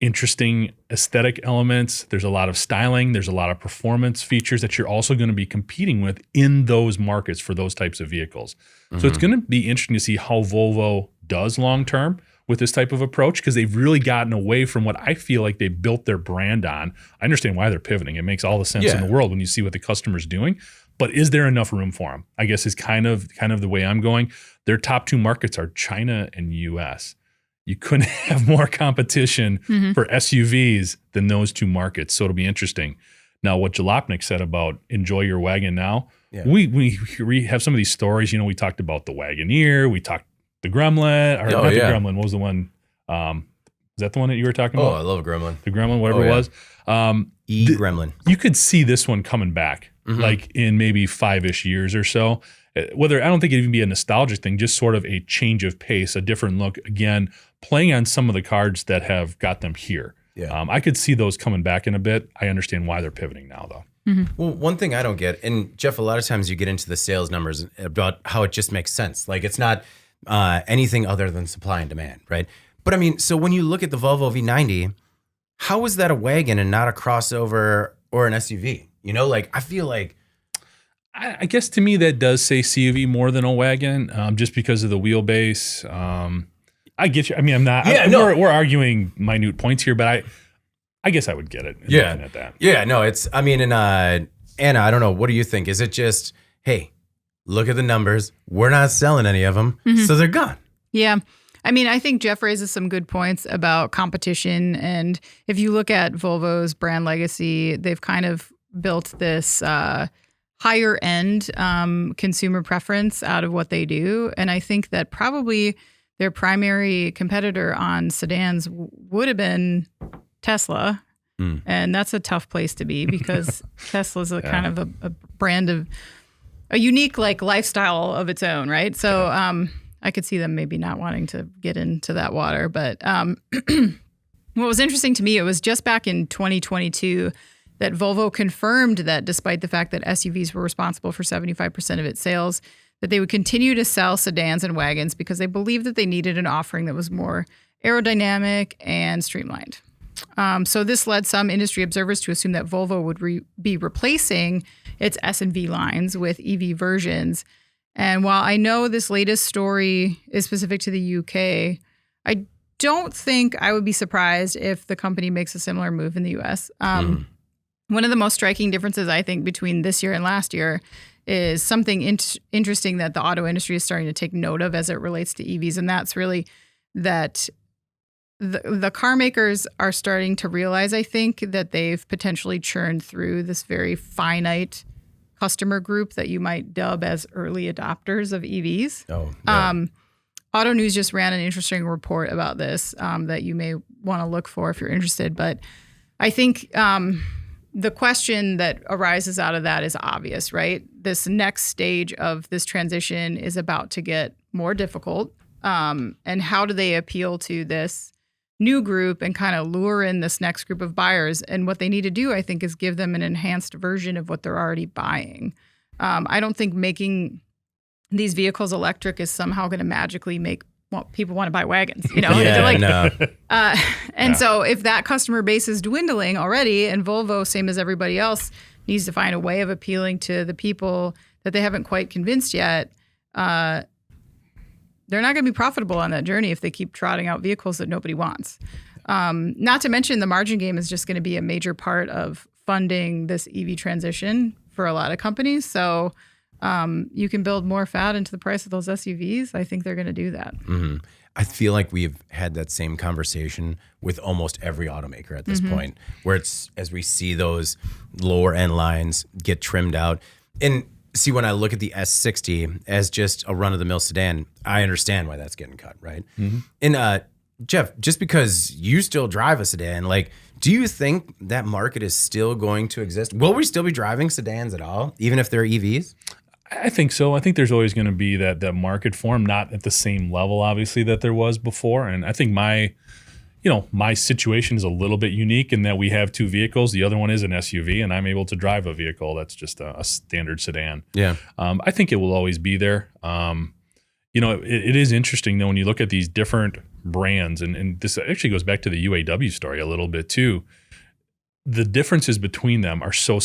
S3: interesting aesthetic elements. There's a lot of styling. There's a lot of performance features that you're also going to be competing with in those markets for those types of vehicles. So it's going to be interesting to see how Volvo does long-term with this type of approach, because they've really gotten away from what I feel like they built their brand on. I understand why they're pivoting. It makes all the sense in the world when you see what the customer's doing. But is there enough room for them? I guess is kind of the way I'm going. Their top two markets are China and US. You couldn't have more competition for SUVs than those two markets. So it'll be interesting. Now, what Jalopnik said about enjoy your wagon now, we have some of these stories. You know, we talked about the Wagoneer. We talked the Gremlin. Or not the Gremlin. What was the one? Is that the one that you were talking about?
S2: Oh, I love Gremlin.
S3: The Gremlin, whatever it was.
S2: Gremlin.
S3: You could see this one coming back like in maybe 5-ish years or so. Whether I don't think it'd even be a nostalgic thing, just sort of a change of pace, a different look. Again, playing on some of the cards that have got them here. Yeah. I could see those coming back in a bit. I understand why they're pivoting now, though.
S2: Well, one thing I don't get, and Jeff, a lot of times you get into the sales numbers about how it just makes sense. Like it's not anything other than supply and demand, right? But I mean, so when you look at the Volvo V90, how is that a wagon and not a crossover or an SUV? You know, like I feel like.
S3: I guess to me that does say CUV more than a wagon, just because of the wheelbase. I get you. I mean, I'm not. We're arguing minute points here, but I guess I would get it. Looking at that.
S2: Yeah. No. It's. I mean, and Anna, I don't know. What do you think? Is it just, hey, look at the numbers. We're not selling any of them, so they're gone.
S1: Yeah. I mean, I think Jeff raises some good points about competition. And if you look at Volvo's brand legacy, they've kind of built this higher end consumer preference out of what they do. And I think that probably their primary competitor on sedans would have been Tesla. And that's a tough place to be because Tesla's a kind of a brand of a unique like lifestyle of its own, right? So I could see them maybe not wanting to get into that water. But what was interesting to me, it was just back in 2022 that Volvo confirmed that despite the fact that SUVs were responsible for 75% of its sales, that they would continue to sell sedans and wagons because they believed that they needed an offering that was more aerodynamic and streamlined. So this led some industry observers to assume that Volvo would be replacing its S&V lines with EV versions. And while I know this latest story is specific to the UK, I don't think I would be surprised if the company makes a similar move in the US. One of the most striking differences, I think, between this year and last year is something interesting that the auto industry is starting to take note of as it relates to EVs. And that's really that the car makers are starting to realize, I think, that they've potentially churned through this very finite customer group that you might dub as early adopters of EVs.
S2: Oh, yeah.
S1: Auto News just ran an interesting report about this that you may want to look for if you're interested. But I think the question that arises out of that is obvious, right? This next stage of this transition is about to get more difficult. And how do they appeal to this new group and kind of lure in this next group of buyers? And what they need to do, I think, is give them an enhanced version of what they're already buying. I don't think making these vehicles electric is somehow going to magically make people want to buy wagons, you know? So if that customer base is dwindling already, and Volvo, same as everybody else, needs to find a way of appealing to the people that they haven't quite convinced yet, they're not going to be profitable on that journey if they keep trotting out vehicles that nobody wants. Not to mention the margin game is just going to be a major part of funding this EV transition for a lot of companies. So you can build more fat into the price of those SUVs. I think they're going to do that.
S2: Mm-hmm. I feel like we've had that same conversation with almost every automaker at this point, where it's as we see those lower end lines get trimmed out. And see, when I look at the S60 as just a run-of-the-mill sedan, I understand why that's getting cut, right? And Jeff, just because you still drive a sedan, like, do you think that market is still going to exist? Will we still be driving sedans at all, even if they're EVs?
S3: I think so. I think there's always going to be that market for them, not at the same level, obviously, that there was before. And I think my situation is a little bit unique in that we have two vehicles. The other one is an SUV, and I'm able to drive a vehicle that's just a standard sedan. Yeah. I think it will always be there. It is interesting, though, when you look at these different brands, and this actually goes back to the UAW story a little bit, too. The differences between them are so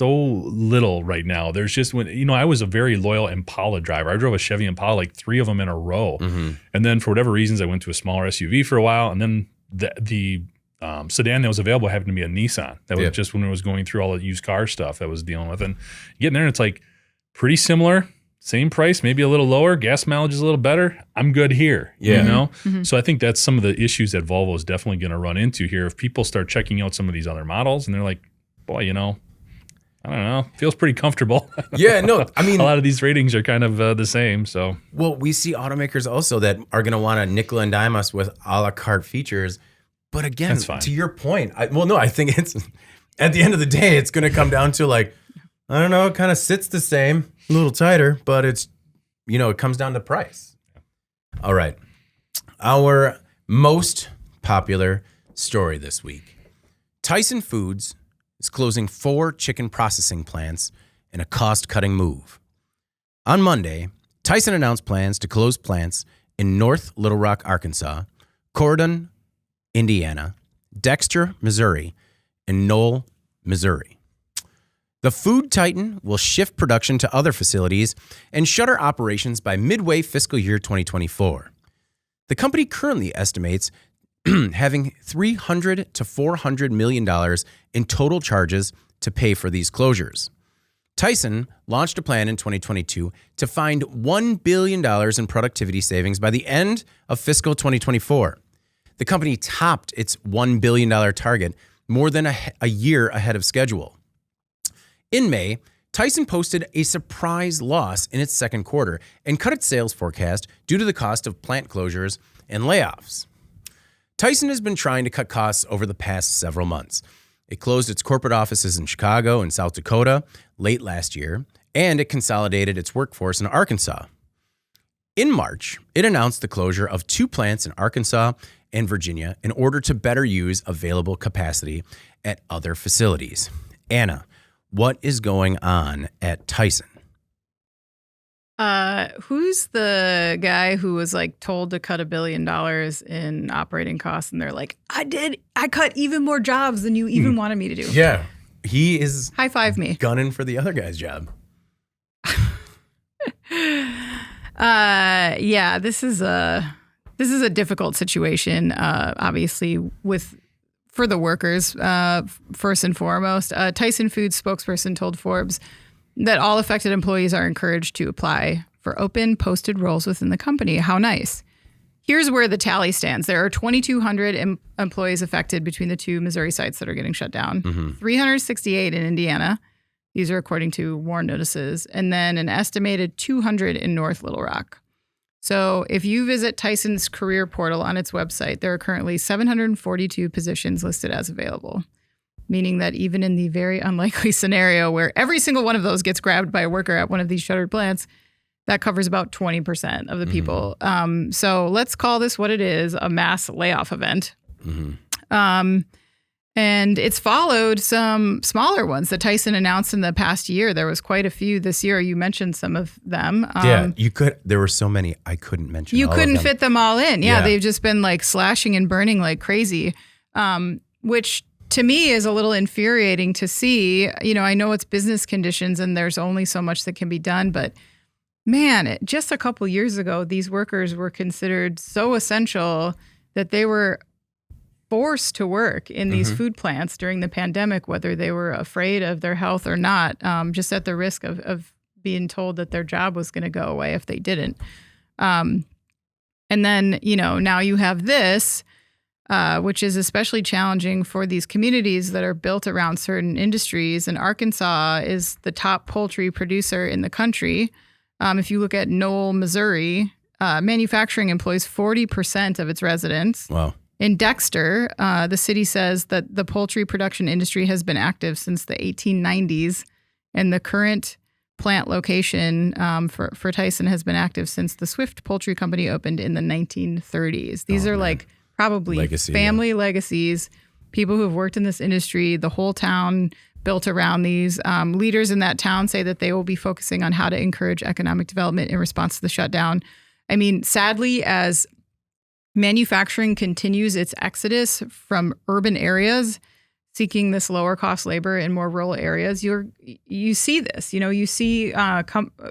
S3: little right now. There's just I was a very loyal Impala driver. I drove a Chevy Impala, like 3 of them in a row. And then for whatever reasons, I went to a smaller SUV for a while. And then the sedan that was available happened to be a Nissan. That was just when it was going through all the used car stuff that I was dealing with. And getting there, and it's like pretty similar. Same price, maybe a little lower. Gas mileage is a little better. I'm good here, So I think that's some of the issues that Volvo is definitely going to run into here. If people start checking out some of these other models and they're like, boy, I don't know, feels pretty comfortable.
S2: Yeah, no, I mean,
S3: a lot of these ratings are kind of the same. So,
S2: well, we see automakers also that are going to want to nickel and dime us with a la carte features. But again, to your point, I think it's at the end of the day, it's going to come down to like, I don't know, it kind of sits the same, a little tighter, but it's, it comes down to price. All right. Our most popular story this week. Tyson Foods is closing 4 chicken processing plants in a cost-cutting move. On Monday, Tyson announced plans to close plants in North Little Rock, Arkansas, Corydon, Indiana, Dexter, Missouri, and Knoll, Missouri. The food titan will shift production to other facilities and shutter operations by midway fiscal year 2024. The company currently estimates having $300 to $400 million in total charges to pay for these closures. Tyson launched a plan in 2022 to find $1 billion in productivity savings by the end of fiscal 2024. The company topped its $1 billion target more than a year ahead of schedule. In May, Tyson posted a surprise loss in its second quarter and cut its sales forecast due to the cost of plant closures and layoffs. Tyson has been trying to cut costs over the past several months. It closed its corporate offices in Chicago and South Dakota late last year, and it consolidated its workforce in Arkansas. In March, it announced the closure of 2 plants in Arkansas and Virginia in order to better use available capacity at other facilities. Anna, what is going on at Tyson?
S1: Who's the guy who was like told to cut $1 billion in operating costs, and they're like, I cut even more jobs than you even wanted me to do.
S2: Yeah, he is
S1: high five me,
S2: gunning for the other guy's job.
S1: Yeah, this is a difficult situation, obviously for the workers, first and foremost. Tyson Foods spokesperson told Forbes that all affected employees are encouraged to apply for open posted roles within the company. How nice. Here's where the tally stands. There are 2,200 employees affected between the 2 Missouri sites that are getting shut down, 368 in Indiana. These are according to WARN notices, and then an estimated 200 in North Little Rock. So if you visit Tyson's career portal on its website, there are currently 742 positions listed as available, meaning that even in the very unlikely scenario where every single one of those gets grabbed by a worker at one of these shuttered plants, that covers about 20% of the people. So let's call this what it is, a mass layoff event. And it's followed some smaller ones that Tyson announced in the past year. There was quite a few this year. You mentioned some of them.
S2: There were so many I couldn't mention.
S1: You couldn't fit them all in. Yeah, they've just been like slashing and burning like crazy, which to me is a little infuriating to see. You know, I know it's business conditions and there's only so much that can be done, but man, just a couple years ago, these workers were considered so essential that they were forced to work in these food plants during the pandemic, whether they were afraid of their health or not, just at the risk of being told that their job was going to go away if they didn't. And then, you know, now you have this, which is especially challenging for these communities that are built around certain industries. And Arkansas is the top poultry producer in the country. If you look at Knoll, Missouri, manufacturing employs 40% of its residents. Wow. In Dexter, the city says that the poultry production industry has been active since the 1890s, and the current plant location for Tyson has been active since the Swift Poultry Company opened in the 1930s. These are like probably family legacies, people who have worked in this industry, the whole town built around these. Leaders in that town say that they will be focusing on how to encourage economic development in response to the shutdown. I mean, sadly, as manufacturing continues its exodus from urban areas, seeking this lower cost labor in more rural areas, you see this. You know, you see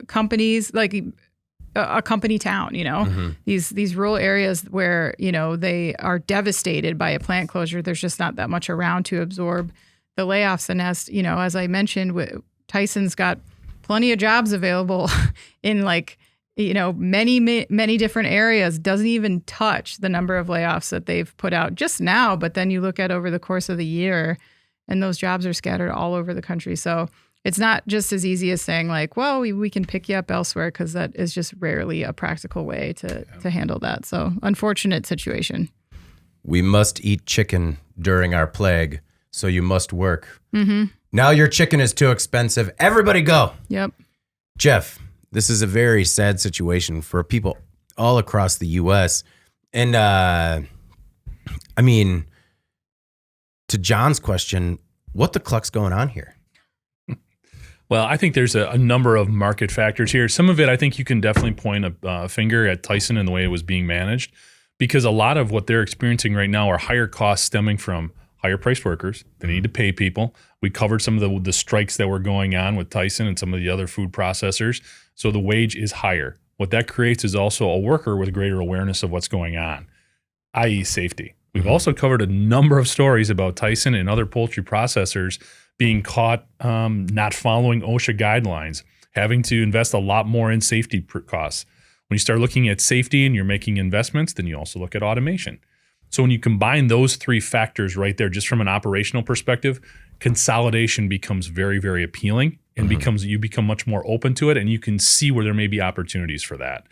S1: companies like a company town. You know, these rural areas where, you know, they are devastated by a plant closure. There's just not that much around to absorb the layoffs. And as you know, as I mentioned, Tyson's got plenty of jobs available in like, you know, many different areas. Doesn't even touch the number of layoffs that they've put out just now. But then you look at over the course of the year, and those jobs are scattered all over the country. So it's not just as easy as saying like, well, we can pick you up elsewhere, because that is just rarely a practical way to handle that. So unfortunate situation.
S2: We must eat chicken during our plague, so you must work. Now your chicken is too expensive. Everybody go.
S1: Yep.
S2: Jeff, this is a very sad situation for people all across the U.S. And, I mean, to John's question, what the cluck's going on here?
S3: Well, I think there's a number of market factors here. Some of it, I think you can definitely point a finger at Tyson and the way it was being managed, because a lot of what they're experiencing right now are higher costs stemming from higher priced workers. They need to pay people. We covered some of the strikes that were going on with Tyson and some of the other food processors. So the wage is higher. What that creates is also a worker with greater awareness of what's going on, i.e. safety. We've also covered a number of stories about Tyson and other poultry processors being caught not following OSHA guidelines, having to invest a lot more in safety costs. When you start looking at safety and you're making investments, then you also look at automation. So when you combine those three factors right there, just from an operational perspective, consolidation becomes very, very appealing and you become much more open to it, and you can see where there may be opportunities for that.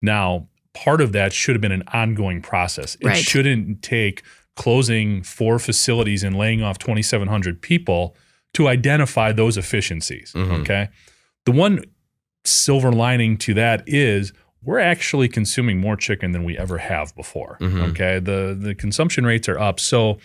S3: Now, part of that should have been an ongoing process. It shouldn't take closing 4 facilities and laying off 2,700 people to identify those efficiencies, okay? The one silver lining to that is we're actually consuming more chicken than we ever have before, okay? The consumption rates are up. So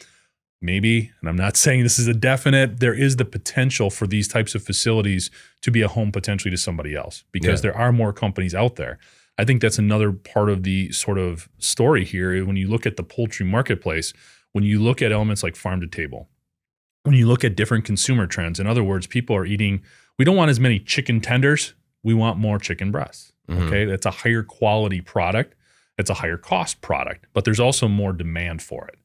S3: maybe, and I'm not saying this is a definite, there is the potential for these types of facilities to be a home potentially to somebody else because there are more companies out there. I think that's another part of the sort of story here. When you look at the poultry marketplace, when you look at elements like farm to table, when you look at different consumer trends, in other words, people are eating, we don't want as many chicken tenders, we want more chicken breasts. Okay, that's a higher quality product. It's a higher cost product, but there's also more demand for it,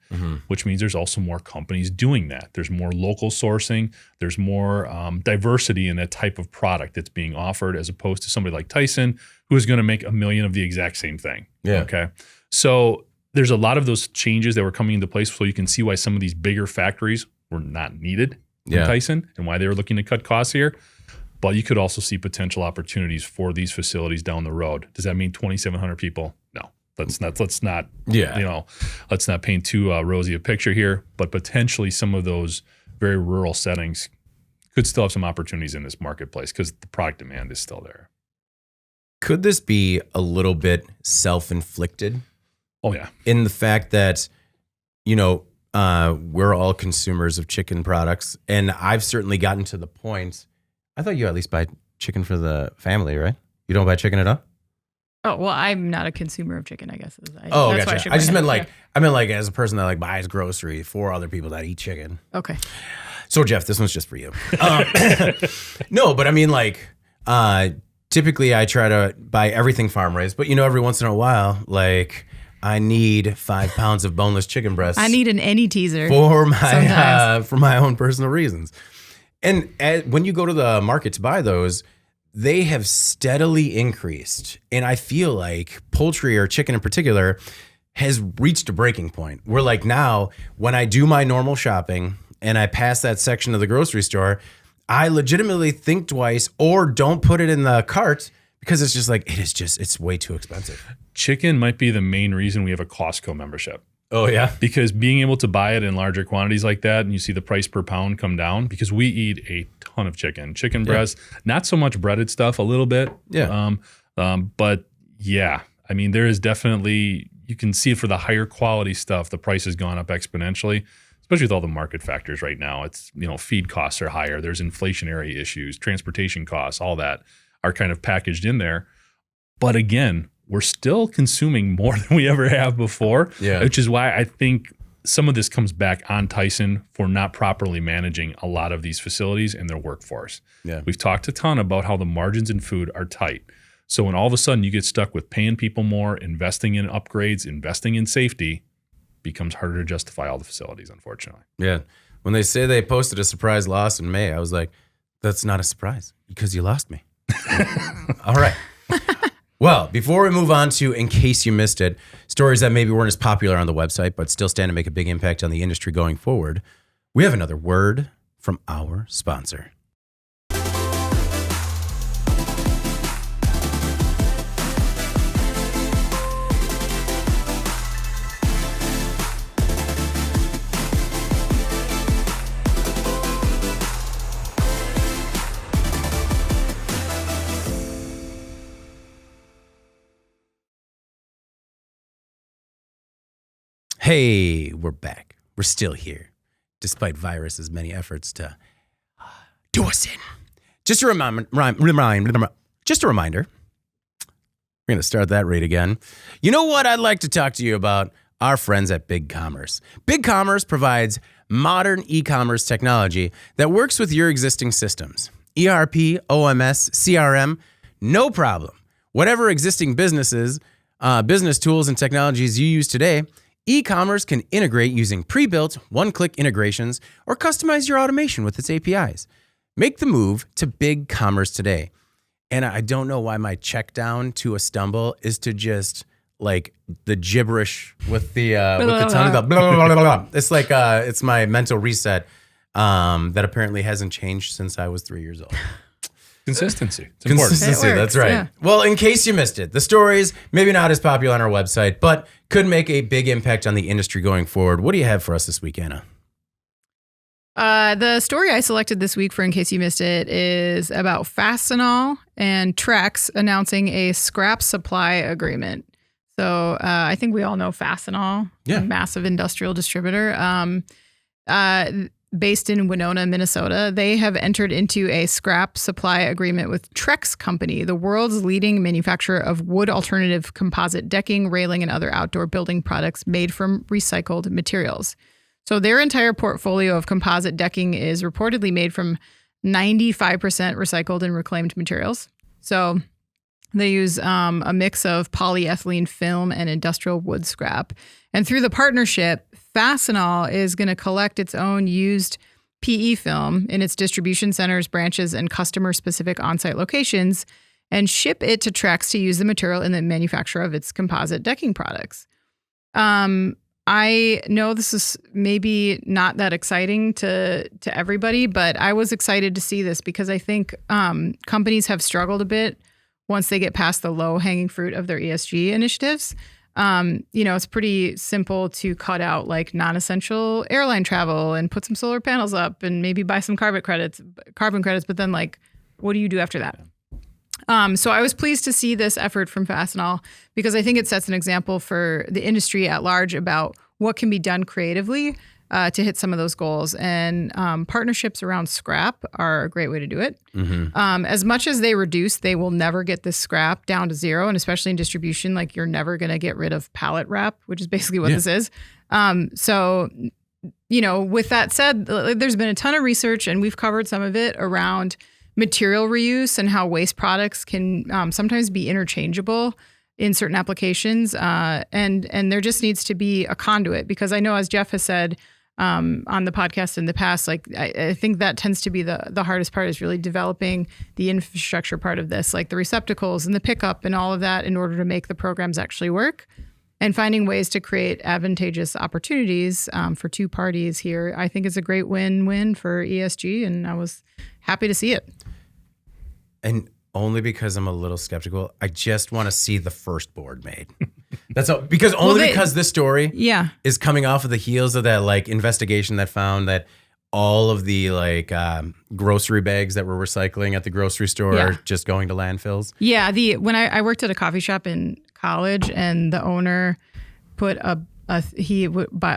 S3: which means there's also more companies doing that. There's more local sourcing. There's more diversity in that type of product that's being offered as opposed to somebody like Tyson, who is going to make 1 million of the exact same thing.
S2: Yeah.
S3: Okay. So there's a lot of those changes that were coming into place, so you can see why some of these bigger factories were not needed in Tyson and why they were looking to cut costs here. But you could also see potential opportunities for these facilities down the road. Does that mean 2,700 people? No, let's not paint too rosy a picture here. But potentially some of those very rural settings could still have some opportunities in this marketplace because the product demand is still there.
S2: Could this be a little bit self-inflicted?
S3: Oh yeah,
S2: in the fact that we're all consumers of chicken products, and I've certainly gotten to the point. I thought you at least buy chicken for the family, right? You don't buy chicken at all?
S1: Oh, well, I'm not a consumer of chicken, I guess.
S2: Gotcha. I just meant like as a person that buys grocery for other people that eat chicken.
S1: Okay.
S2: So Jeff, this one's just for you. No, but I mean typically I try to buy everything farm raised, but every once in a while, I need 5 pounds of boneless chicken breasts.
S1: I need an any teaser
S2: for my own personal reasons. And when you go to the market to buy those, they have steadily increased. And I feel like poultry or chicken in particular has reached a breaking point where now when I do my normal shopping and I pass that section of the grocery store, I legitimately think twice or don't put it in the cart because it's just it's way too expensive.
S3: Chicken might be the main reason we have a Costco membership.
S2: Oh, yeah?
S3: Because being able to buy it in larger quantities like that, and you see the price per pound come down, because we eat a ton of chicken breast, not so much breaded stuff, a little bit.
S2: Yeah.
S3: But yeah, I mean, there is definitely, you can see for the higher quality stuff, the price has gone up exponentially, especially with all the market factors right now. It's, feed costs are higher. There's inflationary issues, transportation costs, all that are kind of packaged in there. But again, we're still consuming more than we ever have before, which is why I think some of this comes back on Tyson for not properly managing a lot of these facilities and their workforce.
S2: Yeah.
S3: We've talked a ton about how the margins in food are tight. So when all of a sudden you get stuck with paying people more, investing in upgrades, investing in safety, becomes harder to justify all the facilities, unfortunately.
S2: Yeah. When they say they posted a surprise loss in May, I was like, that's not a surprise because you lost me. All right. Well, before we move on to, in case you missed it, stories that maybe weren't as popular on the website, but still stand to make a big impact on the industry going forward, we have another word from our sponsor. Hey, we're back. We're still here, despite virus's many efforts to do us in. Just a reminder. We're going to start that rate again. You know what? I'd like to talk to you about our friends at Big Commerce. Big Commerce provides modern e-commerce technology that works with your existing systems. ERP, OMS, CRM, no problem. Whatever existing business tools and technologies you use today, E-commerce can integrate using pre-built, one-click integrations or customize your automation with its APIs. Make the move to big commerce today. And I don't know why my check down to a stumble is to just like the gibberish with the tongue. Blah, blah, blah, blah, blah. It's like it's my mental reset that apparently hasn't changed since I was 3 years old.
S3: Consistency. It's important.
S2: Consistency, that's right. Yeah. Well, in case you missed it, the stories, maybe not as popular on our website, but could make a big impact on the industry going forward. What do you have for us this week, Anna?
S1: The story I selected this week for In Case You Missed It is about Fastenal and Trex announcing a scrap supply agreement. So I think we all know Fastenal, a massive industrial distributor. Based in Winona, Minnesota, they have entered into a scrap supply agreement with Trex Company, the world's leading manufacturer of wood alternative composite decking, railing, and other outdoor building products made from recycled materials. So their entire portfolio of composite decking is reportedly made from 95% recycled and reclaimed materials. So they use a mix of polyethylene film and industrial wood scrap. And through the partnership, Fastenal is going to collect its own used PE film in its distribution centers, branches, and customer-specific on-site locations and ship it to Trex to use the material in the manufacture of its composite decking products. I know this is maybe not that exciting to everybody, but I was excited to see this because I think companies have struggled a bit once they get past the low-hanging fruit of their ESG initiatives. It's pretty simple to cut out like non-essential airline travel and put some solar panels up and maybe buy some carbon credits, but then like, what do you do after that? So I was pleased to see this effort from Fastenal because I think it sets an example for the industry at large about what can be done creatively to hit some of those goals. And partnerships around scrap are a great way to do it. Mm-hmm. As much as they reduce, they will never get this scrap down to zero. And especially in distribution, like you're never going to get rid of pallet wrap, which is basically what this is. So, with that said, there's been a ton of research and we've covered some of it around material reuse and how waste products can sometimes be interchangeable in certain applications. And there just needs to be a conduit because I know, as Jeff has said on the podcast in the past, like I think that tends to be the hardest part is really developing the infrastructure part of this, like the receptacles and the pickup and all of that in order to make the programs actually work. And finding ways to create advantageous opportunities for two parties here, I think is a great win-win for ESG, and I was happy to see it.
S2: And only because I'm a little skeptical, I just want to see the first board made. That's all. Because because this story is coming off of the heels of that like investigation that found that all of the like grocery bags that were recycling at the grocery store are just going to landfills. Yeah,
S1: when I worked at a coffee shop in college, and the owner put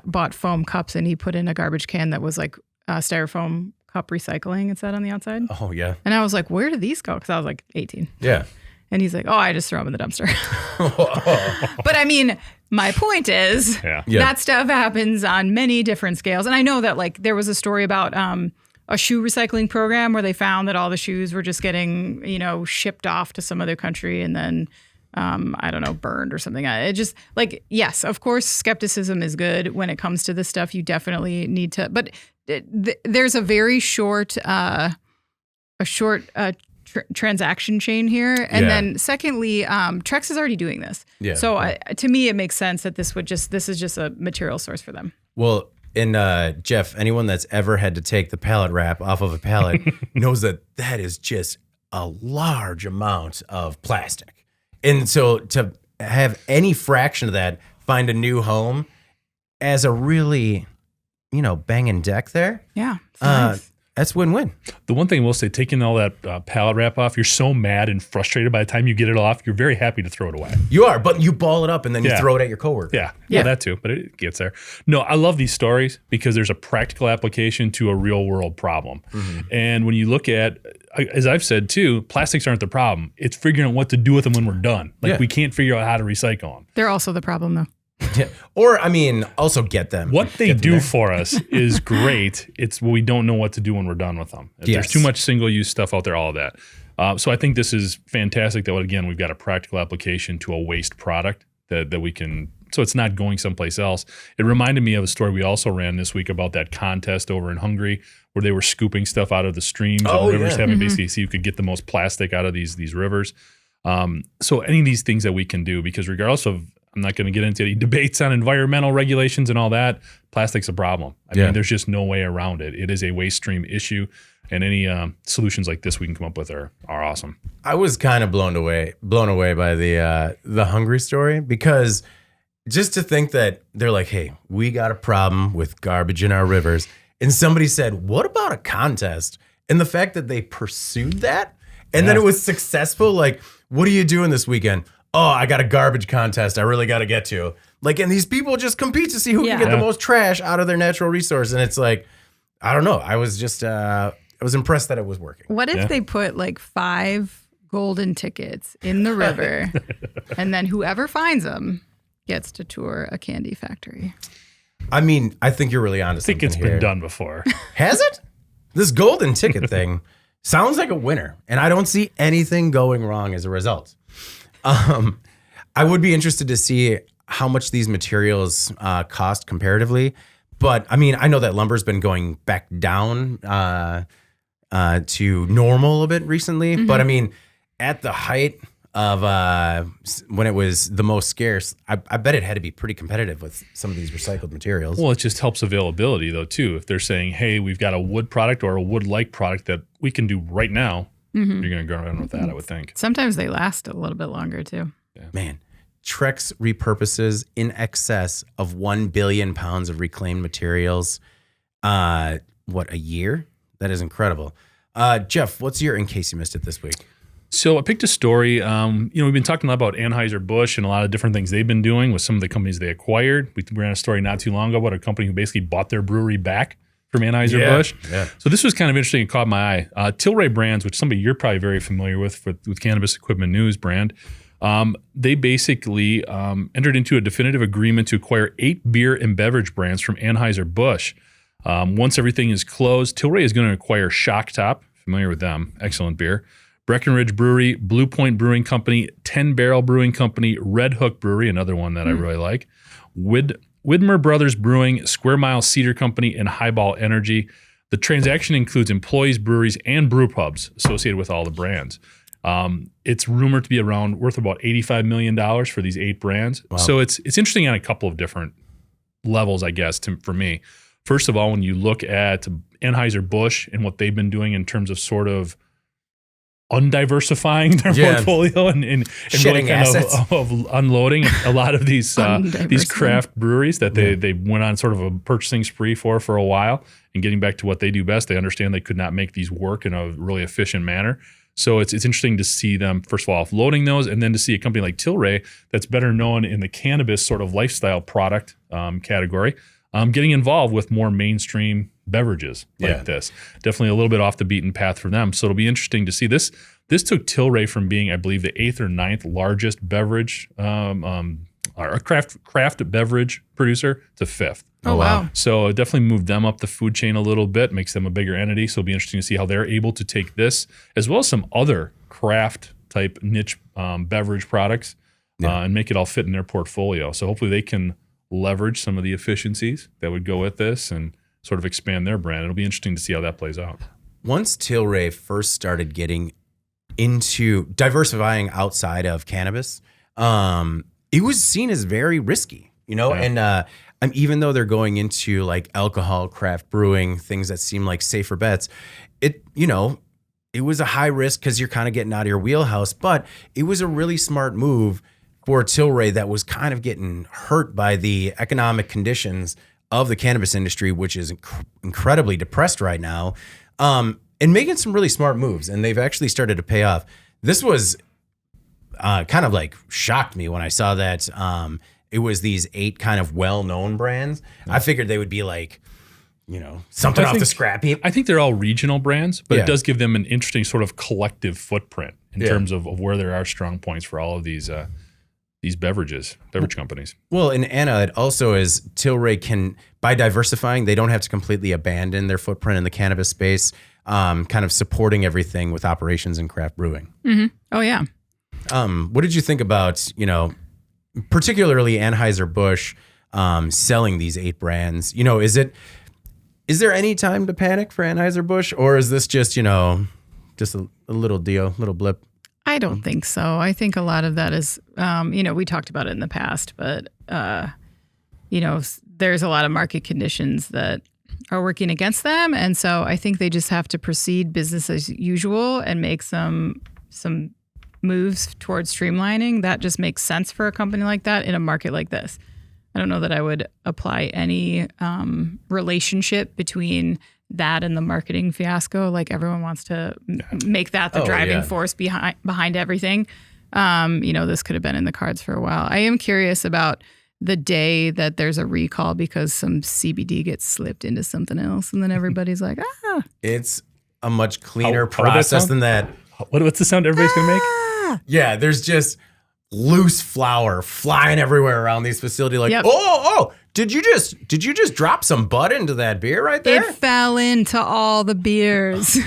S1: bought foam cups, and he put in a garbage can that was like styrofoam cup recycling, it said on the outside.
S2: Oh yeah.
S1: And I was like, where do these go? Because I was like 18.
S2: Yeah.
S1: And he's like, oh, I just throw them in the dumpster. But I mean, my point is that stuff happens on many different scales. And I know that like there was a story about a shoe recycling program where they found that all the shoes were just getting, shipped off to some other country and then, I don't know, burned or something. It just like, yes, of course, skepticism is good when it comes to this stuff. You definitely need to, but there's a very short, transaction chain here. And then secondly, Trex is already doing this. Yeah. So to me, it makes sense that this is just a material source for them.
S2: Well, and Jeff, anyone that's ever had to take the pallet wrap off of a pallet knows that is just a large amount of plastic. And so to have any fraction of that find a new home as a really, banging deck there.
S1: Yeah. Nice.
S2: That's win-win.
S3: The one thing I will say, taking all that pallet wrap off, you're so mad and frustrated by the time you get it off, you're very happy to throw it away.
S2: You are, but you ball it up and then you throw it at your coworker.
S3: Yeah, that too, but it gets there. No, I love these stories because there's a practical application to a real world problem. Mm-hmm. And when you look at, as I've said too, plastics aren't the problem. It's figuring out what to do with them when we're done. We can't figure out how to recycle them.
S1: They're also the problem though.
S2: Yeah. Or, also get them.
S3: What they do for us is great. It's we don't know what to do when we're done with them. There's too much single-use stuff out there, all of that. So I think this is fantastic that, again, we've got a practical application to a waste product that we can so it's not going someplace else. It reminded me of a story we also ran this week about that contest over in Hungary where they were scooping stuff out of the streams and rivers, having basically so you could get the most plastic out of these rivers. So any of these things that we can do, because regardless of, I'm not going to get into any debates on environmental regulations and all that, plastic's a problem. I mean, there's just no way around it. It is a waste stream issue, and any solutions like this we can come up with are awesome.
S2: I was kind of blown away by the Hungary story, because just to think that they're like, hey, we got a problem with garbage in our rivers. And somebody said, what about a contest? And the fact that they pursued that and then it was successful. Like, what are you doing this weekend? Oh, I got a garbage contest I really got to get to. Like, and these people just compete to see who can get the most trash out of their natural resource. And it's like, I don't know. I was just, I was impressed that it was working.
S1: What if they put like 5 golden tickets in the river and then whoever finds them gets to tour a candy factory?
S2: I mean, I think you're really onto something.
S3: I think it's been done before.
S2: Has it? This golden ticket thing sounds like a winner, and I don't see anything going wrong as a result. I would be interested to see how much these materials cost comparatively. But I mean, I know that lumber's been going back down to normal a bit recently. Mm-hmm. But I mean, at the height of when it was the most scarce, I bet it had to be pretty competitive with some of these recycled materials.
S3: Well, it just helps availability though too. If they're saying, hey, we've got a wood product or a wood-like product that we can do right now, you're going to go around with that, I would think.
S1: Sometimes they last a little bit longer too.
S2: Yeah. Man, Trex repurposes in excess of 1 billion pounds of reclaimed materials. A year? That is incredible. Jeff, what's your in case you missed it this week?
S3: So I picked a story. We've been talking a lot about Anheuser-Busch and a lot of different things they've been doing with some of the companies they acquired. We ran a story not too long ago about a company who basically bought their brewery back from Anheuser-Busch. Yeah. So this was kind of interesting. It caught my eye. Tilray Brands, which somebody you're probably very familiar with Cannabis Equipment News brand, they basically entered into a definitive agreement to acquire 8 beer and beverage brands from Anheuser-Busch. Once everything is closed, Tilray is going to acquire Shock Top, familiar with them, excellent beer, Breckenridge Brewery, Blue Point Brewing Company, 10 Barrel Brewing Company, Red Hook Brewery, another one that I really like, Widmer Brothers Brewing, Square Mile Cedar Company, and Highball Energy. The transaction includes employees, breweries, and brew pubs associated with all the brands. It's rumored to be worth about $85 million for these 8 brands. Wow. So it's interesting on a couple of different levels, I guess, for me. First of all, when you look at Anheuser-Busch and what they've been doing in terms of sort of undiversifying their portfolio and really kind of unloading a lot of these craft breweries that they went on sort of a purchasing spree for a while, and getting back to what they do best. They understand they could not make these work in a really efficient manner. So it's interesting to see them, first of all, offloading those, and then to see a company like Tilray that's better known in the cannabis sort of lifestyle product category, getting involved with more mainstream beverages like this. Definitely a little bit off the beaten path for them. So it'll be interesting to see this. This took Tilray from being, I believe, the 8th or 9th largest beverage, or craft beverage producer to 5th.
S1: Oh, wow.
S3: So it definitely moved them up the food chain a little bit, makes them a bigger entity. So it'll be interesting to see how they're able to take this, as well as some other craft type niche beverage products, and make it all fit in their portfolio. So hopefully they can leverage some of the efficiencies that would go with this and sort of expand their brand. It'll be interesting to see how that plays out.
S2: Once Tilray first started getting into diversifying outside of cannabis, it was seen as very risky, and even though they're going into like alcohol, craft brewing, things that seem like safer bets, it was a high risk because you're kind of getting out of your wheelhouse, but it was a really smart move for Tilray that was kind of getting hurt by the economic conditions of the cannabis industry, which is incredibly depressed right now, and making some really smart moves. And they've actually started to pay off. This was kind of like shocked me when I saw that it was these 8 kind of well-known brands. I figured they would be like, something off the scrap heap.
S3: I think they're all regional brands, but it does give them an interesting sort of collective footprint in terms of where there are strong points for all of these beverage companies.
S2: Well, and Anna, it also is Tilray can, by diversifying, they don't have to completely abandon their footprint in the cannabis space, kind of supporting everything with operations and craft brewing.
S1: Mm-hmm. Oh, yeah.
S2: What did you think about, particularly Anheuser-Busch selling these 8 brands, is there any time to panic for Anheuser-Busch, or is this just, just a little deal, little blip?
S1: I don't think so. I think a lot of that is, we talked about it in the past, but, there's a lot of market conditions that are working against them. And so I think they just have to proceed business as usual and make some moves towards streamlining. That just makes sense for a company like that in a market like this. I don't know that I would apply any relationship between that and the marketing fiasco. Like everyone wants to make that the driving force behind everything. This could have been in the cards for a while. I am curious about the day that there's a recall because some CBD gets slipped into something else, and then everybody's like,
S2: It's a much cleaner process than that.
S3: What's the sound everybody's going to make?
S2: Yeah, there's just loose flour flying everywhere around these facilities. Like, oh, did you just drop some bud into that beer right there?
S1: It fell into all the beers.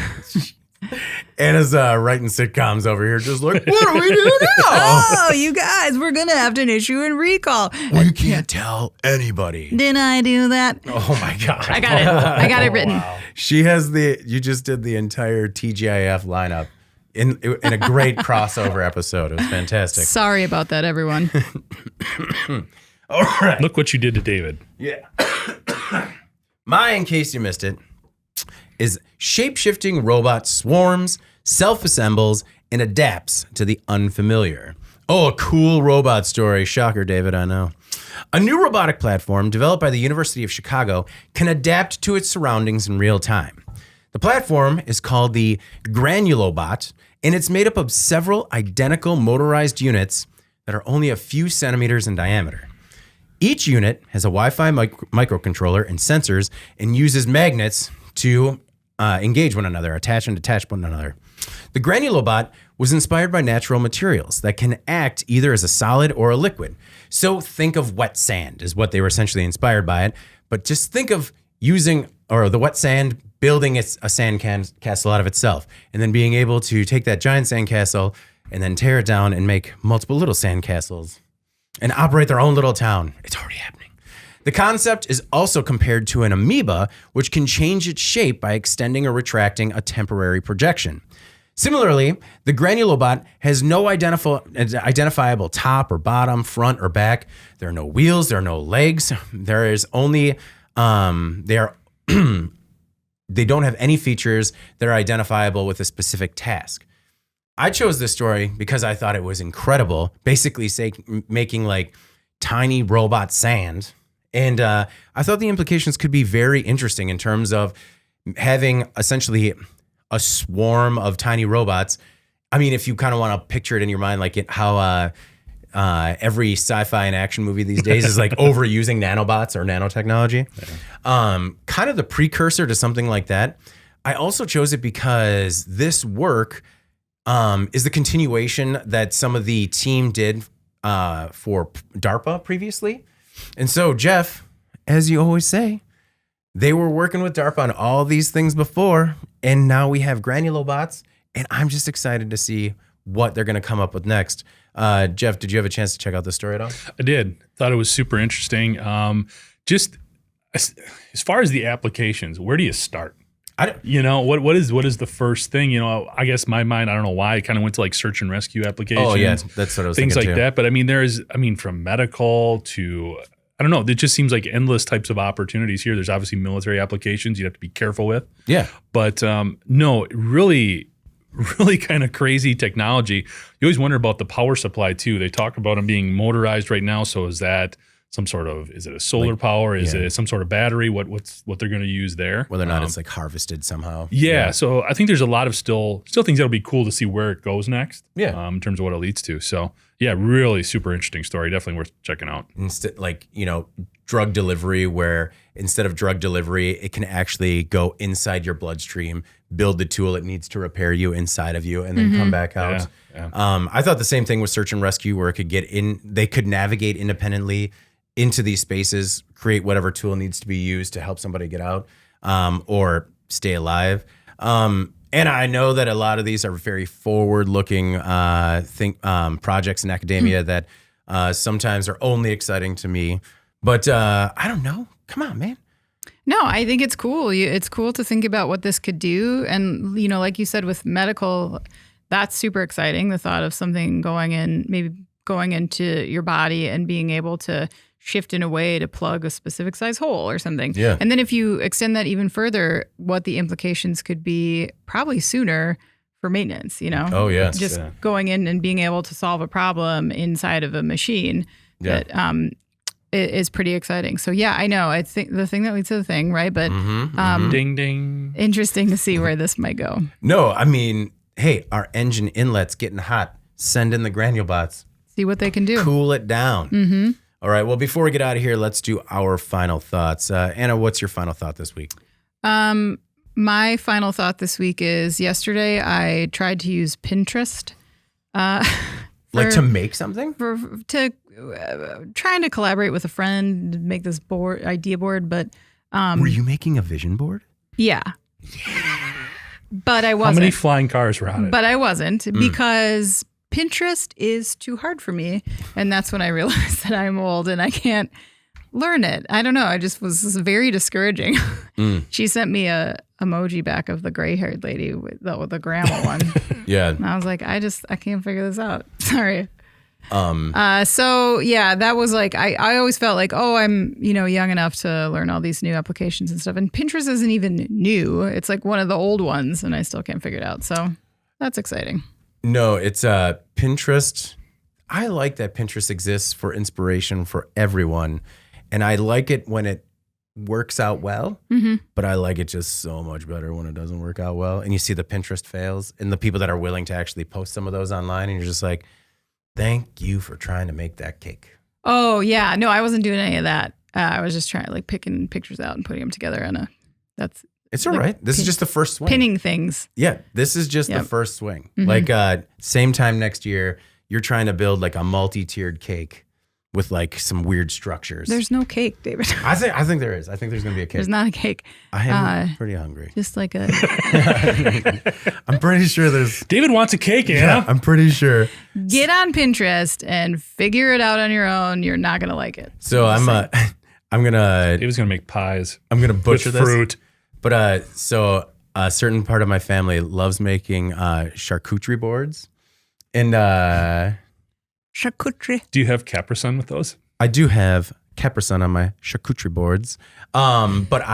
S2: Anna's writing sitcoms over here, just like, what do we do now?
S1: Oh, you guys, we're gonna have to issue a recall.
S2: We can't tell anybody.
S1: Didn't I do that?
S2: Oh my god,
S1: I got it written.
S2: Wow. She has you just did the entire TGIF lineup in a great crossover episode. It was fantastic.
S1: Sorry about that, everyone.
S2: All right,
S3: look what you did to David.
S2: Yeah. In case you missed it, is shape-shifting robot swarms, self-assembles, and adapts to the unfamiliar. Oh, a cool robot story. Shocker, David, I know. A new robotic platform developed by the University of Chicago can adapt to its surroundings in real time. The platform is called the Granulobot, and it's made up of several identical motorized units that are only a few centimeters in diameter. Each unit has a Wi-Fi microcontroller and sensors and uses magnets to engage one another, attach and detach one another. The Granulobot was inspired by natural materials that can act either as a solid or a liquid. So think of wet sand is what they were essentially inspired by it. But just think of the wet sand building a sand castle out of itself, and then being able to take that giant sand castle and then tear it down and make multiple little sand castles and operate their own little town. It's already happening. The concept is also compared to an amoeba, which can change its shape by extending or retracting a temporary projection. Similarly, the Granulobot has no identifiable top or bottom, front or back. There are no wheels, there are no legs. There is only, they don't have any features that are identifiable with a specific task. I chose this story because I thought it was incredible, basically making like tiny robot sand. And I thought the implications could be very interesting in terms of having essentially a swarm of tiny robots. I mean, if you kind of want to picture it in your mind, like how every sci-fi and action movie these days is like overusing nanobots or nanotechnology, kind of the precursor to something like that. I also chose it because this work is the continuation that some of the team did for DARPA previously. And so, Jeff, as you always say, they were working with DARPA on all these things before, and now we have Granulobots, and I'm just excited to see what they're going to come up with next. Jeff, did you have a chance to check out this story at all?
S3: I did. Thought it was super interesting. Just as far as the applications, where do you start? What is the first thing? I guess my mind, I don't know why, it kind of went to like search and rescue applications.
S2: Oh yeah, that's what I was
S3: things
S2: thinking
S3: like
S2: too.
S3: that. But from medical to, I don't know, it just seems like endless types of opportunities here. There's obviously military applications you have to be careful with.
S2: Yeah.
S3: But no, really kind of crazy technology. You always wonder about the power supply too. They talk about them being motorized right now. So is that some sort of, is it a solar power? Is it some sort of battery? What they're going to use there?
S2: Whether or not it's like harvested somehow.
S3: Yeah. So I think there's a lot of still things that'll be cool to see where it goes next.
S2: Yeah.
S3: In terms of what it leads to. So yeah, really super interesting story. Definitely worth checking out.
S2: Instead, drug delivery, where instead of drug delivery, it can actually go inside your bloodstream, build the tool it needs to repair you inside of you, and then come back out. Yeah. I thought the same thing with search and rescue, where it could get in, they could navigate independently into these spaces, create whatever tool needs to be used to help somebody get out or stay alive. And I know that a lot of these are very forward-looking projects in academia that Sometimes are only exciting to me. But I don't know. Come on, man.
S1: No, I think it's cool. It's cool to think about what this could do. And, like you said, with medical, that's super exciting. The thought of something going into your body and being able to shift in a way to plug a specific size hole or something.
S2: Yeah.
S1: And then if you extend that even further, what the implications could be probably sooner for maintenance,
S2: Oh, yes.
S1: Just going in and being able to solve a problem inside of a machine that is pretty exciting. So, yeah, I know. I think the thing that leads to the thing, right? But
S3: ding, ding.
S1: Interesting to see where this might go.
S2: No, I mean, hey, our engine inlet's getting hot. Send in the granulobots.
S1: See what they can do.
S2: Cool it down.
S1: Mm-hmm.
S2: All right. Well, before we get out of here, let's do our final thoughts. Anna, what's your final thought this week?
S1: My final thought this week is yesterday I tried to use Pinterest.
S2: Like to make something?
S1: Trying to collaborate with a friend to make this idea board, but
S2: were you making a vision board?
S1: Yeah. But I wasn't.
S3: How many flying cars were on it?
S1: But I wasn't because Pinterest is too hard for me. And that's when I realized that I'm old and I can't learn it. I don't know. I just was very discouraging. She sent me a emoji back of the gray-haired lady with the grandma one.
S2: Yeah.
S1: And I was like, I can't figure this out. Sorry. So yeah, that was like, I always felt like, oh, I'm, young enough to learn all these new applications and stuff. And Pinterest isn't even new. It's like one of the old ones and I still can't figure it out. So that's exciting.
S2: No, it's Pinterest. I like that Pinterest exists for inspiration for everyone. And I like it when it works out well, but I like it just so much better when it doesn't work out well. And you see the Pinterest fails and the people that are willing to actually post some of those online. And you're just like, thank you for trying to make that cake.
S1: Oh, yeah. No, I wasn't doing any of that. I was just trying picking pictures out and putting them together
S2: It's all right. This is just the first swing.
S1: Pinning things.
S2: Yeah, this is just the first swing. Like same time next year, you're trying to build like a multi-tiered cake with like some weird structures.
S1: There's no cake, David.
S2: I think there is. I think there's going to be a cake.
S1: There's not a cake.
S2: I am pretty hungry.
S1: Just like a...
S2: I'm pretty sure there's...
S3: David wants a cake, Anna.
S2: Yeah, I'm pretty sure.
S1: Get on Pinterest and figure it out on your own. You're not going to like it.
S2: So I'm going to...
S3: David's going to make pies.
S2: I'm going to butcher this.
S3: Fruit.
S2: But so a certain part of my family loves making charcuterie boards. And...
S1: charcuterie.
S3: Do you have Capri-Sun with those?
S2: I do have Capri-Sun on my charcuterie boards. But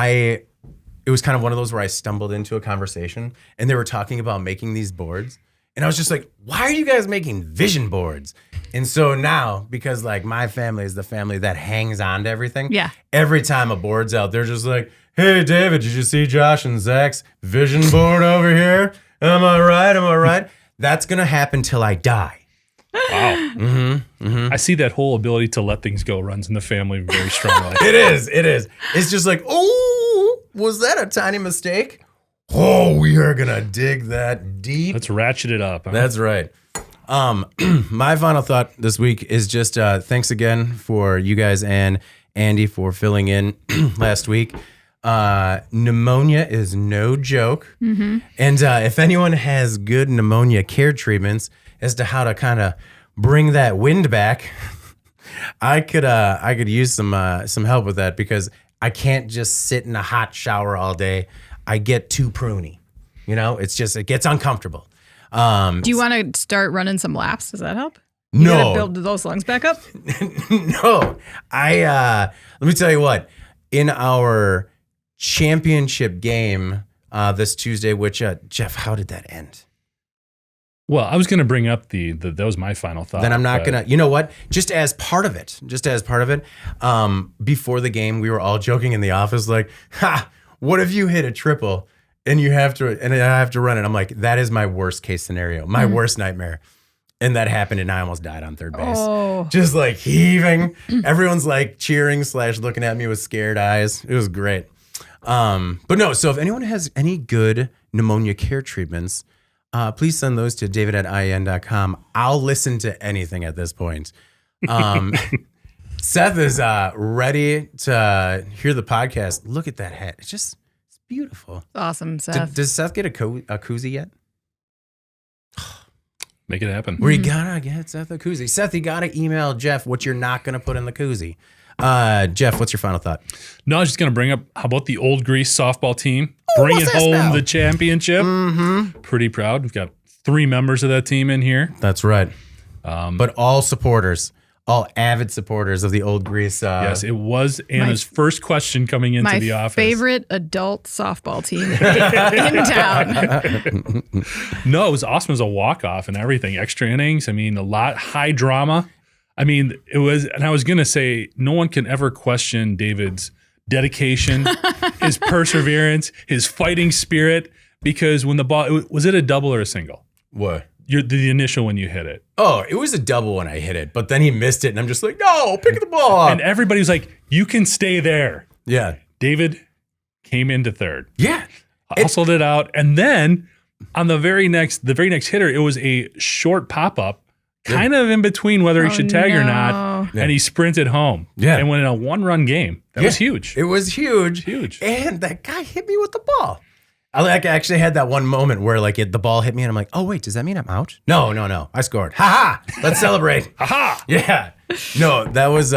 S2: it was kind of one of those where I stumbled into a conversation and they were talking about making these boards. And I was just like, why are you guys making vision boards? And so now, because like my family is the family that hangs on to everything.
S1: Yeah.
S2: Every time a board's out, they're just like, hey, David, did you see Josh and Zach's vision board over here? Am I right? That's going to happen till I die.
S3: Wow. I see that whole ability to let things go runs in the family very strongly.
S2: It is. It's just like, oh, was that a tiny mistake? Oh, we are going to dig that deep.
S3: Let's ratchet it up. Huh?
S2: That's right. My final thought this week is just thanks again for you guys and Andy for filling in last week. Pneumonia is no joke. And if anyone has good pneumonia care treatments as to how to kind of bring that wind back, I could use some help with that because I can't just sit in a hot shower all day. I get too pruny. It gets uncomfortable.
S1: Do you want to start running some laps? Does that help?
S2: No.
S1: You gotta build those lungs back up?
S2: No. Let me tell you what. In our championship game this Tuesday, which Jeff, how did that end?
S3: Well, I was going to bring up that was my final thought.
S2: Then I'm not going to, you know what? Just as part of it, before the game, we were all joking in the office like, what if you hit a triple and I have to run it? I'm like, that is my worst case scenario, my worst nightmare. And that happened and I almost died on third base.
S1: Oh.
S2: Just like heaving. Everyone's like cheering / looking at me with scared eyes. It was great. But no, so if anyone has any good pneumonia care treatments, please send those to david@ien.com. I'll listen to anything at this point. Seth is ready to hear the podcast. Look at that hat. It's beautiful.
S1: Awesome, Seth.
S2: Does Seth get a koozie yet?
S3: Make it happen.
S2: We gotta get Seth a koozie. Seth, you gotta email Jeff what you're not gonna put in the koozie. Jeff, what's your final thought?
S3: No, I was just going to bring up, how about the Old Grease softball team? Bringing home the championship.
S2: Mm-hmm.
S3: Pretty proud. We've got 3 members of that team in here.
S2: That's right. But all supporters, all avid supporters of the Old Grease.
S3: Yes, it was Anna's first question coming into the office.
S1: My favorite adult softball team in town.
S3: No, it was awesome. It was a walk-off and everything. Extra innings. I mean, a lot, high drama. I mean, it was, and I was going to say, no one can ever question David's dedication, his perseverance, his fighting spirit, because when the ball, was it a double or a single?
S2: What?
S3: The initial when you hit it.
S2: Oh, it was a double when I hit it, but then he missed it, and I'm just like, no, pick the ball up.
S3: And everybody was like, you can stay there.
S2: Yeah.
S3: David came into third.
S2: Yeah.
S3: Hustled it out. And then on the very next hitter, it was a short pop-up, kind of in between whether he should tag or not.
S2: Yeah.
S3: And he sprinted home.
S2: Yeah.
S3: And went in a 1-run game. That was huge.
S2: It was huge.
S3: Huge.
S2: And that guy hit me with the ball. I actually had that one moment where the ball hit me and I'm like, oh, wait, does that mean I'm out? No. I scored. Ha ha. Let's celebrate.
S3: Ha ha.
S2: Yeah. No, that was,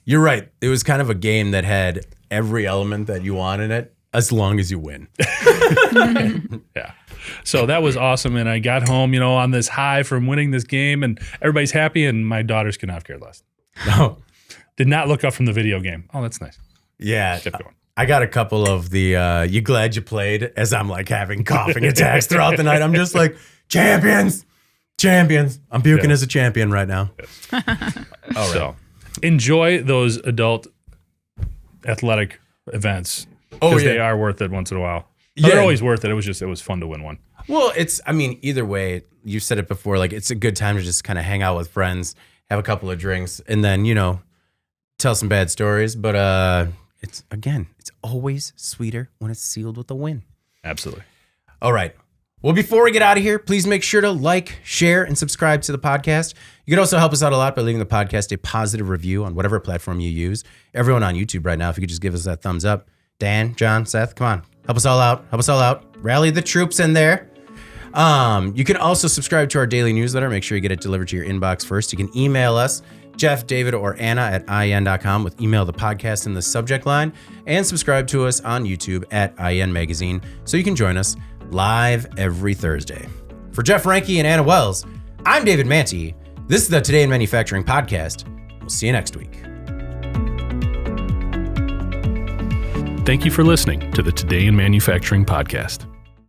S2: you're right. It was kind of a game that had every element that you want in it as long as you win.
S3: Yeah. So that was awesome. And I got home, on this high from winning this game, and everybody's happy, and my daughters could not have cared less.
S2: No.
S3: Did not look up from the video game. Oh, that's nice.
S2: Yeah.
S3: Kept going.
S2: I got a couple of the you glad you played as I'm like having coughing attacks throughout the night. I'm just like, champions. I'm puking as a champion right now.
S3: Yes. All right. So enjoy those adult athletic events. Because they are worth it once in a while. Yeah. They're always worth it. It was fun to win one.
S2: Well, either way, you said it before, like it's a good time to just kind of hang out with friends, have a couple of drinks, and then, tell some bad stories. But it's always sweeter when it's sealed with a win.
S3: Absolutely.
S2: All right. Well, before we get out of here, please make sure to like, share, and subscribe to the podcast. You can also help us out a lot by leaving the podcast a positive review on whatever platform you use. Everyone on YouTube right now, if you could just give us that thumbs up. Dan, John, Seth, come on. Help us all out. Rally the troops in there. You can also subscribe to our daily newsletter. Make sure you get it delivered to your inbox first. You can email us, Jeff, David, or Anna at IN.com with email the podcast in the subject line, and subscribe to us on YouTube at IN Magazine so you can join us live every Thursday. For Jeff Ranke and Anna Wells, I'm David Manti. This is the Today in Manufacturing podcast. We'll see you next week.
S3: Thank you for listening to the Today in Manufacturing podcast.